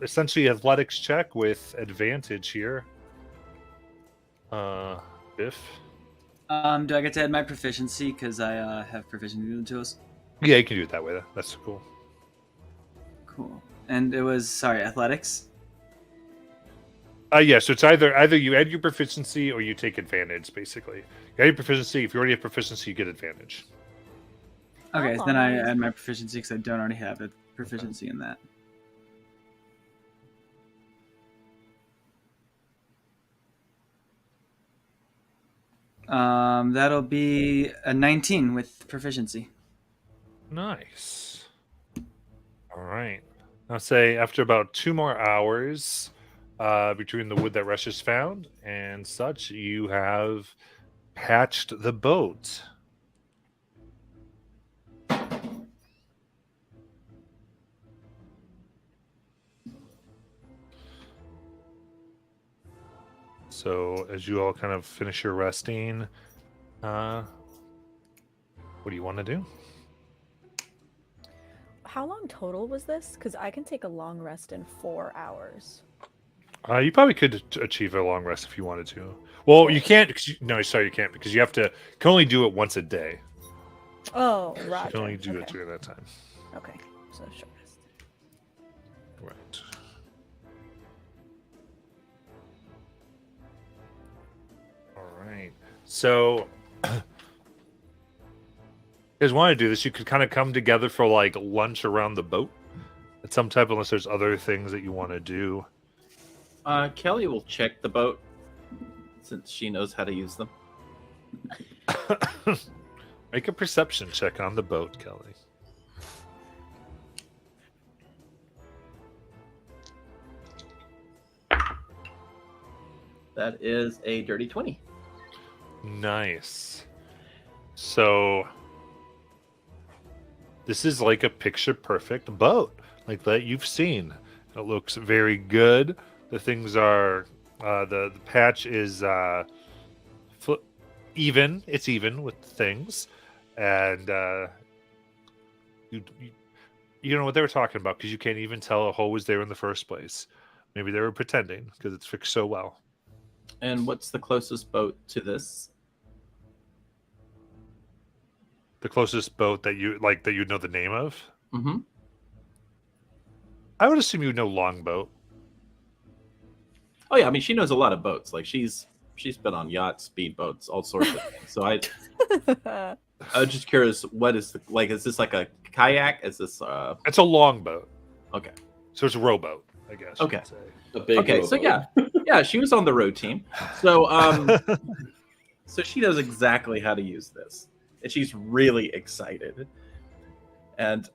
essentially athletics check with advantage here. Biff. Do I get to add my proficiency because I have proficiency in the tools? Yeah, you can do it that way. That's cool. Cool. And it was athletics. Yeah, so it's either you add your proficiency or you take advantage. Basically, you add your proficiency. If you already have proficiency, you get advantage. Okay, then I add my proficiency because I don't already have a proficiency in that. That'll be a 19 with proficiency. Nice. All right. I'll say after about 2 more hours between the wood that Rush has found and such, you have patched the boat. So as you all kind of finish your resting, what do you want to do? How long total was this? Because I can take a long rest in 4 hours. You probably could achieve a long rest if you wanted to. Well, you can't. You can't because you can only do it once a day. Oh, right. You can only do it during that time. Okay, so short rest. Right. All right. So, if you guys want to do this, you could kind of come together for like lunch around the boat at some type, unless there's other things that you want to do. Kelly will check the boat since she knows how to use them. Make a perception check on the boat, Kelly. That is a dirty 20. Nice. So this is like a picture perfect boat like that you've seen. It looks very good. The things are the patch is even. It's even with things, and you know what they were talking about because you can't even tell a hole was there in the first place. Maybe they were pretending because it's fixed so well. And what's the closest boat to this? The closest boat that you know the name of? Mm-hmm. I would assume you know Longboat. Oh yeah, I mean she knows a lot of boats. Like she's been on yachts, speedboats, all sorts of things. So I was just curious, what is is this like a kayak? Is this It's a longboat. Okay. So it's a rowboat, I guess. Okay. A big okay, rowboat. so yeah, she was on the row team. So so she knows exactly how to use this. And she's really excited. And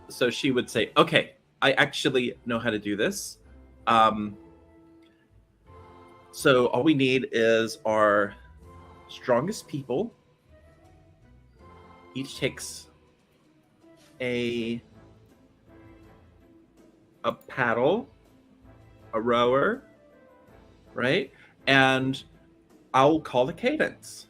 so she would say, okay, I actually know how to do this. So all we need is our strongest people. Each takes a paddle, a rower, right? And I'll call the cadence.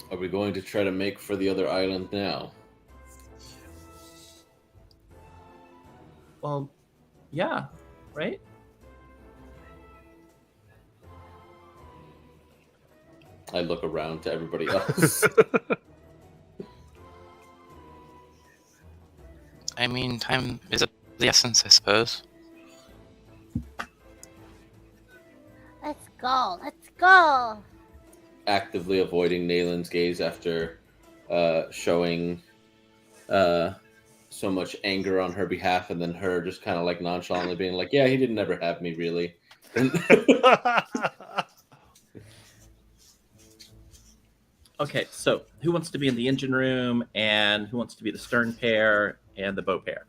Are we going to try to make for the other island now? Well, yeah, right? I look around to everybody else. I mean, time is of the essence, I suppose. Let's go. Let's go. Actively avoiding Nalen's gaze after showing so much anger on her behalf, and then her just kind of like nonchalantly being like, "Yeah, he didn't ever have me, really." Okay, so who wants to be in the engine room, and who wants to be the stern pair and the bow pair?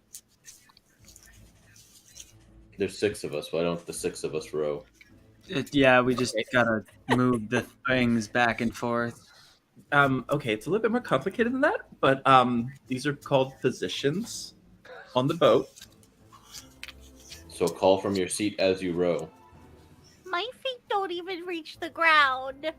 There's 6 of us. Why don't the 6 of us row? Yeah, we just gotta move the things back and forth. Okay, it's a little bit more complicated than that, but these are called positions on the boat. So call from your seat as you row. My feet don't even reach the ground.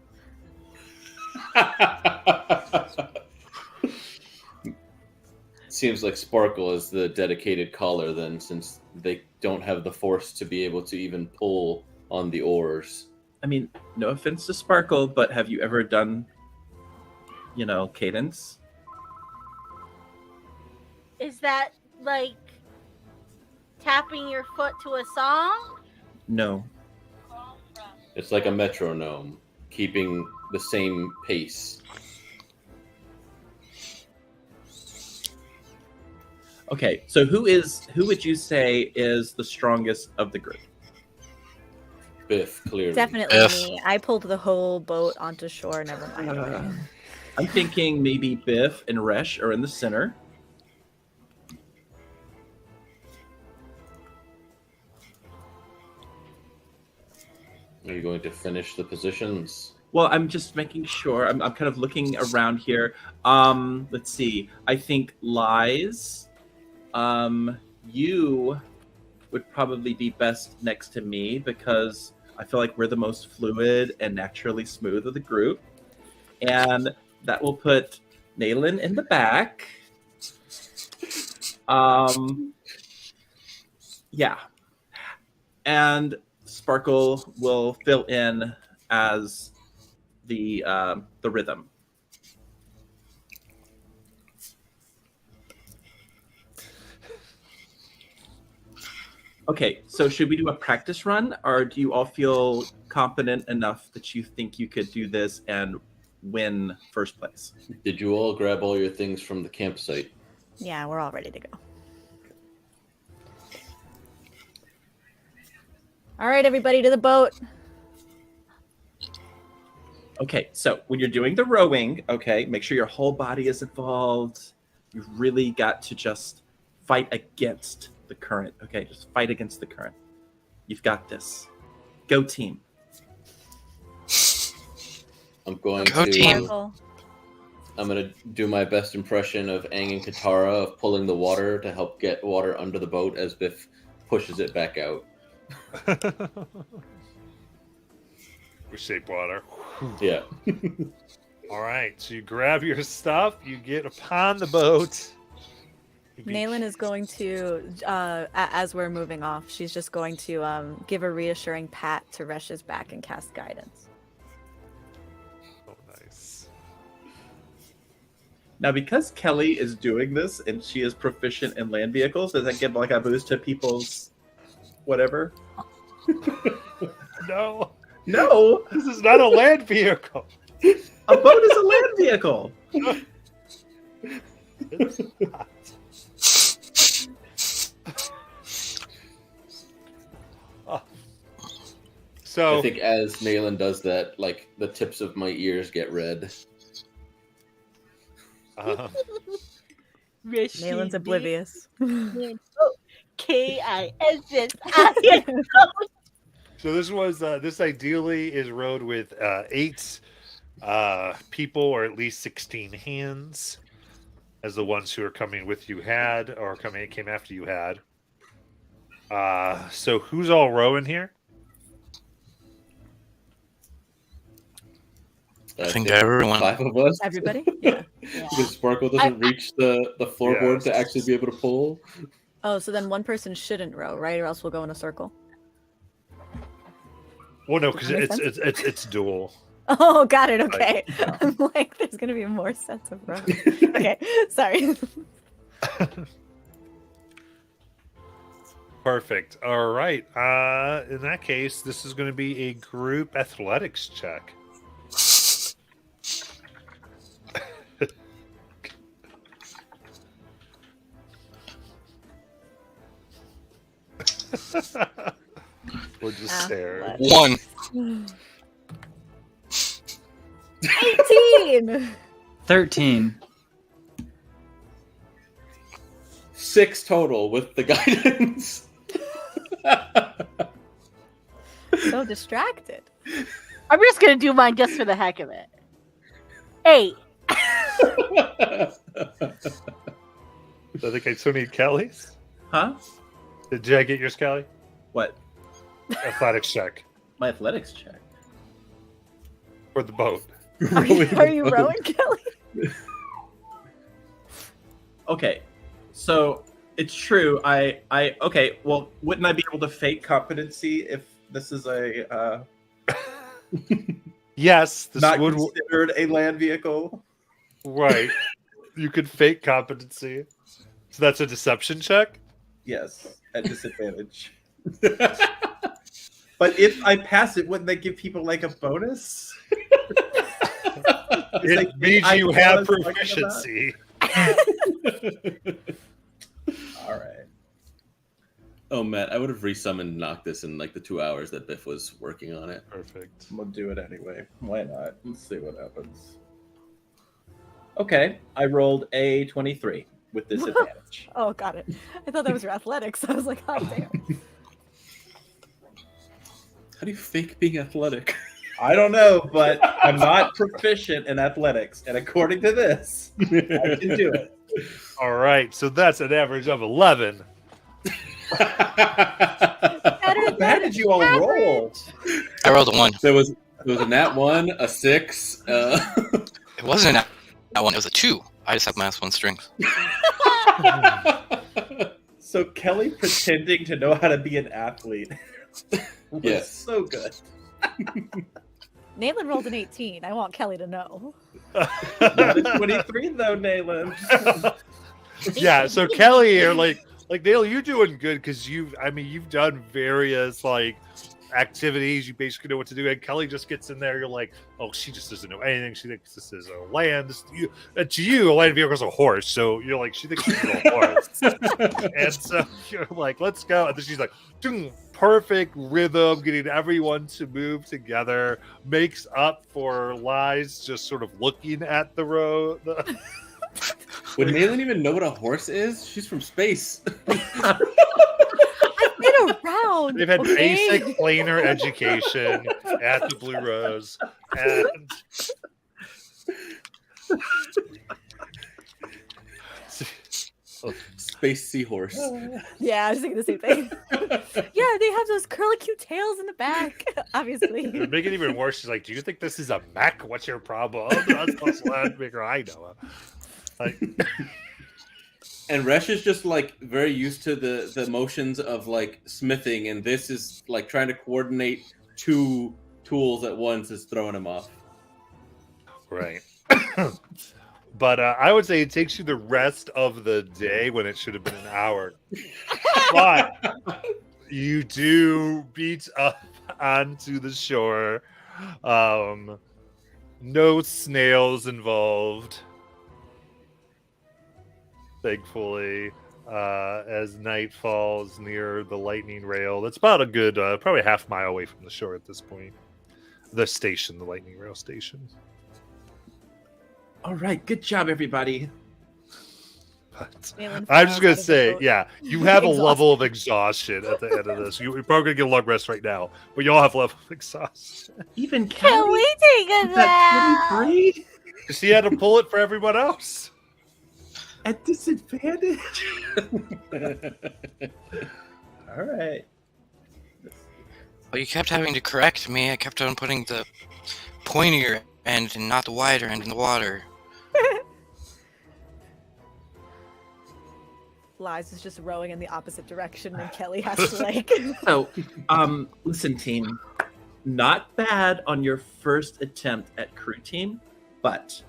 Seems like Sparkle is the dedicated caller then, since they don't have the force to be able to even pull on the oars. I mean, no offense to Sparkle, but have you ever done, cadence? Is that like tapping your foot to a song? No. It's like a metronome, keeping the same pace. Okay, so who would you say is the strongest of the group? Biff, clearly. Definitely Biff. me. I pulled the whole boat onto shore. Never mind. I'm thinking maybe Biff and Resh are in the center. Are you going to finish the positions? Well, I'm just making sure. I'm kind of looking around here. Let's see. I think Lies, you would probably be best next to me because I feel like we're the most fluid and naturally smooth of the group. And that will put Nayland in the back. Yeah. And Sparkle will fill in as the rhythm. Okay, so should we do a practice run, or do you all feel confident enough that you think you could do this and win first place? Did you all grab all your things from the campsite? Yeah, we're all ready to go. All right, everybody to the boat. Okay, so when you're doing the rowing, okay, make sure your whole body is involved. You've really got to just fight against the current. Okay, just fight against the current. You've got this. Go team. I'm going Go to. team. Sparkle. I'm going to do my best impression of Aang and Katara of pulling the water to help get water under the boat as Biff pushes it back out. We shape water. Yeah. All right, so you grab your stuff, you get upon the boat. Nayland is going to, as we're moving off, she's just going to give a reassuring pat to Resh's back and cast guidance. Oh, nice. Now, because Kelly is doing this and she is proficient in land vehicles, does that give like a boost to people's whatever? No, No, this is not a land vehicle. a boat is a land vehicle. It's not. Oh. So I think as Nayland does that, like the tips of my ears get red. Nayland's oblivious. K-I-S-S-I. So this was this ideally is rowed with 8 people, or at least 16 hands, as the ones who are coming with you had, or came after you had. So who's all rowing here? I think everyone. 5 of us. Everybody? Yeah. Because Sparkle doesn't reach the floorboard Yes. to actually be able to pull. Oh, so then one person shouldn't row, right? Or else we'll go in a circle. Well, no, Does because that make it's dual. Oh, got it. Okay. I'm like, there's gonna be more sets of rows. Okay, sorry. Perfect. All right. In that case, this is going to be a group athletics check. We'll just stare. 1. 18. 13. 6 total with the guidance. So distracted. I'm just gonna do mine just for the heck of it. 8. I think I still need Kelly's. Huh? Did I get yours, Kelly? What? Athletics check My athletics check. for the boat. Are you rowing, Kelly? Okay, so it's true. Okay. Well, wouldn't I be able to fake competency if this is a Yes, this not would considered a land vehicle? right. You could fake competency. So that's a deception check. Yes, at disadvantage. But if I pass it, wouldn't that give people like a bonus? It means you have proficiency. All right. Oh, Matt, I would have resummoned Noctis in like the 2 hours that Biff was working on it. Perfect. I'm gonna do it anyway. Why not? Let's see what happens. Okay, I rolled a 23 with disadvantage. Oh, got it. I thought that was your athletics. I was like, oh, damn. How do you fake being athletic? I don't know, but I'm not proficient in athletics, and according to this, I can do it. All right, so that's an average of 11. How bad did you all roll? I rolled a 1. There was a nat 1, a 6. It wasn't a nat 1. It was a 2. I just have -1 strength. So Kelly pretending to know how to be an athlete was Yes. so good. Nayland rolled an 18. I want Kelly to know. Not a 23 though, Nayland. Yeah, so Kelly, you're like Dale, you're doing good because you've done various like activities. You basically know what to do. And Kelly just gets in there. You're like, oh, she just doesn't know anything. She thinks this is a land. To you, a land vehicle is a horse. So you're like, she thinks she's a horse. And so you're like, let's go. And then she's like, perfect rhythm, getting everyone to move together, makes up for lies just sort of looking at the road. Would Nayland even know what a horse is? She's from space. I've been around. They've had okay? basic planar education at the Blue Rose, and Space seahorse. Yeah, I was thinking the same thing. Yeah, they have those curly cute tails in the back, obviously. to make it even worse, she's like, "Do you think this is a mech? What's your problem?" That's plus land bigger. I know. Like, And Resh is just like very used to the motions of like smithing, and this is like trying to coordinate 2 tools at once is throwing him off. right. But I would say it takes you the rest of the day when it should have been an hour. But you do beat up onto the shore. No snails involved. Thankfully, as night falls near the lightning rail, that's about a good, probably half mile away from the shore at this point. The station, the lightning rail station. All right, good job, everybody. But Nayland I'm falls just gonna out of the say, boat. yeah, you have a Exhausted. level of exhaustion at the end of this. You're probably gonna get a long rest right now, but you all have a level of exhaustion. Even Can Kelly. we take a Is that nap? 23 She had to pull it for everyone else. at disadvantage? All right. Well, you kept having to correct me. I kept on putting the pointier end and not the wider end in the water. Lies is just rowing in the opposite direction, and Kelly has to like. So, listen, team. Not bad on your first attempt at crew team, but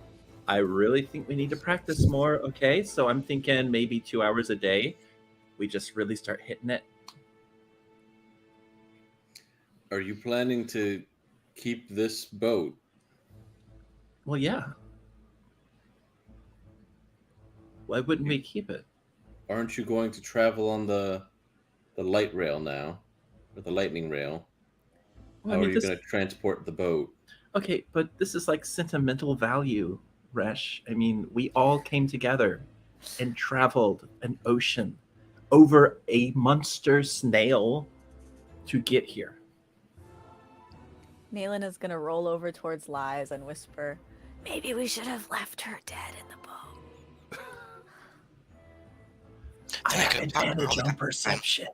I really think we need to practice more. Okay, so I'm thinking maybe 2 hours a day. We just really start hitting it. Are you planning to keep this boat? Well, yeah. Why wouldn't we keep it? Aren't you going to travel on the light rail now, or the lightning rail? Well, I How mean, are you this- going to transport the boat? Okay, but this is like sentimental value, Resh. I mean, we all came together and traveled an ocean over a monster snail to get here. Nayland is gonna roll over towards Lies and whisper, "Maybe we should have left her dead in the boat." I have advantage on perception.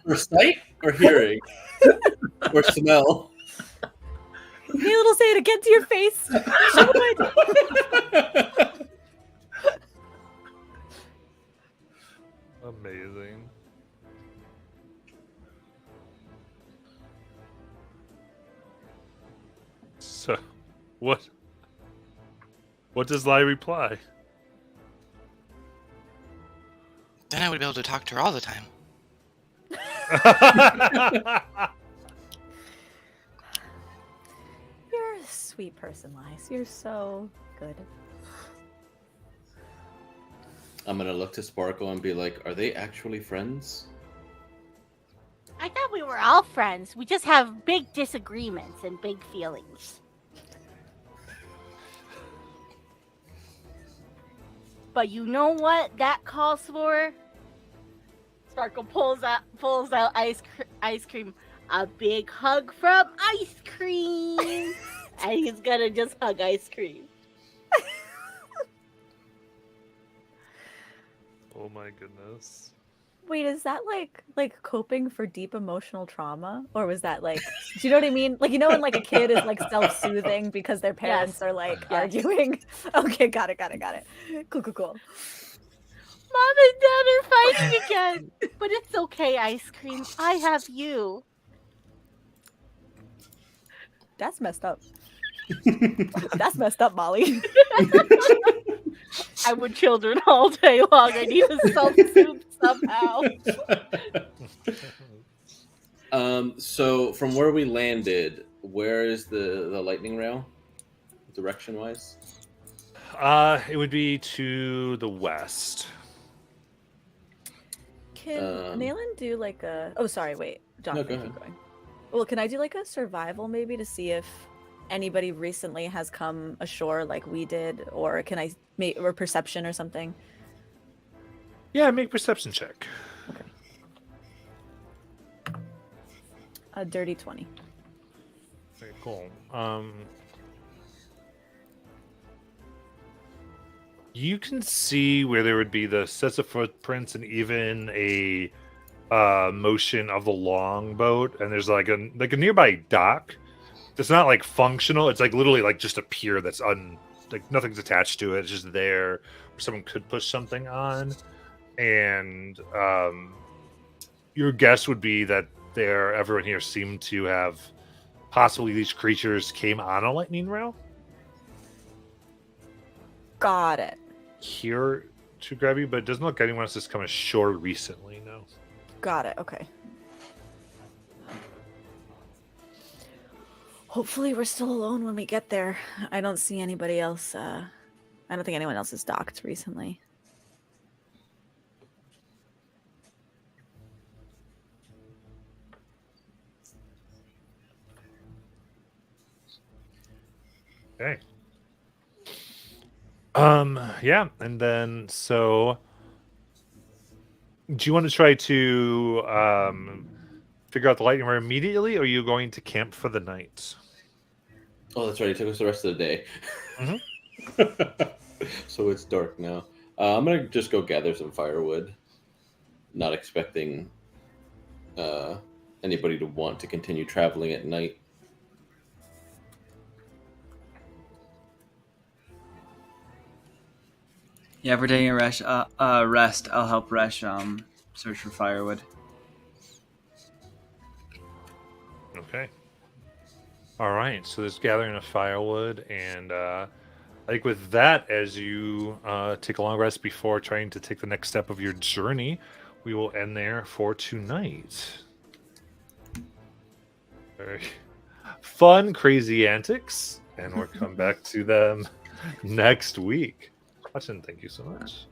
Or sight, or hearing, or smell. Nayland will say it again to your face. Show it. Amazing. So, what does Lai reply? Then I would be able to talk to her all the time. You're a sweet person, Lies. You're so good. I'm gonna look to Sparkle and be like, "Are they actually friends?" I thought we were all friends. We just have big disagreements and big feelings. But you know what that calls for? Sparkle pulls out ice cream. A big hug from ice cream. And he's gonna just hug ice cream. Oh my goodness. Wait, is that like coping for deep emotional trauma, or was that like? Do you know what I mean? Like, you know, when like a kid is like self-soothing because their parents are like arguing. Okay, got it. Cool. Mom and Dad are fighting again, but it's okay, ice cream. I have you. That's messed up. That's messed up, Molly. I'm with children all day long. I need to self-soothe somehow. So from where we landed, where is the lightning rail, direction-wise? It would be to the west. Can Nayland do like a? Oh, sorry. Wait, John. No, go ahead. Keep going. Well, can I do like a survival maybe to see if anybody recently has come ashore like we did, or can I make or perception or something? Yeah, make perception check. Okay. A dirty 20. Very cool. You can see where there would be the sets of footprints and even a motion of the longboat, and there's like a nearby dock. It's not like functional. It's like literally like just a pier that's like nothing's attached to it. It's just there where someone could push something on. And your guess would be that everyone here seemed to have possibly these creatures came on a lightning rail. Got it. Here to grab you, but it doesn't look like anyone else has come ashore recently, no. Got it. Okay. Hopefully we're still alone when we get there. I don't see anybody else. I don't think anyone else has docked recently. Okay. Yeah, and then so do you want to try to figure out the lightning rail immediately, or are you going to camp for the night? Oh, that's right. It took us the rest of the day. Mm-hmm. So it's dark now. I'm gonna just go gather some firewood. Not expecting anybody to want to continue traveling at night. Yeah, if we're taking a rest, I'll help Resh search for firewood. Okay. All right. So there's gathering of firewood, and I think with that, as you take a long rest before trying to take the next step of your journey, we will end there for tonight. Very fun, crazy antics, and we'll come back to them next week. Hudson, thank you so much.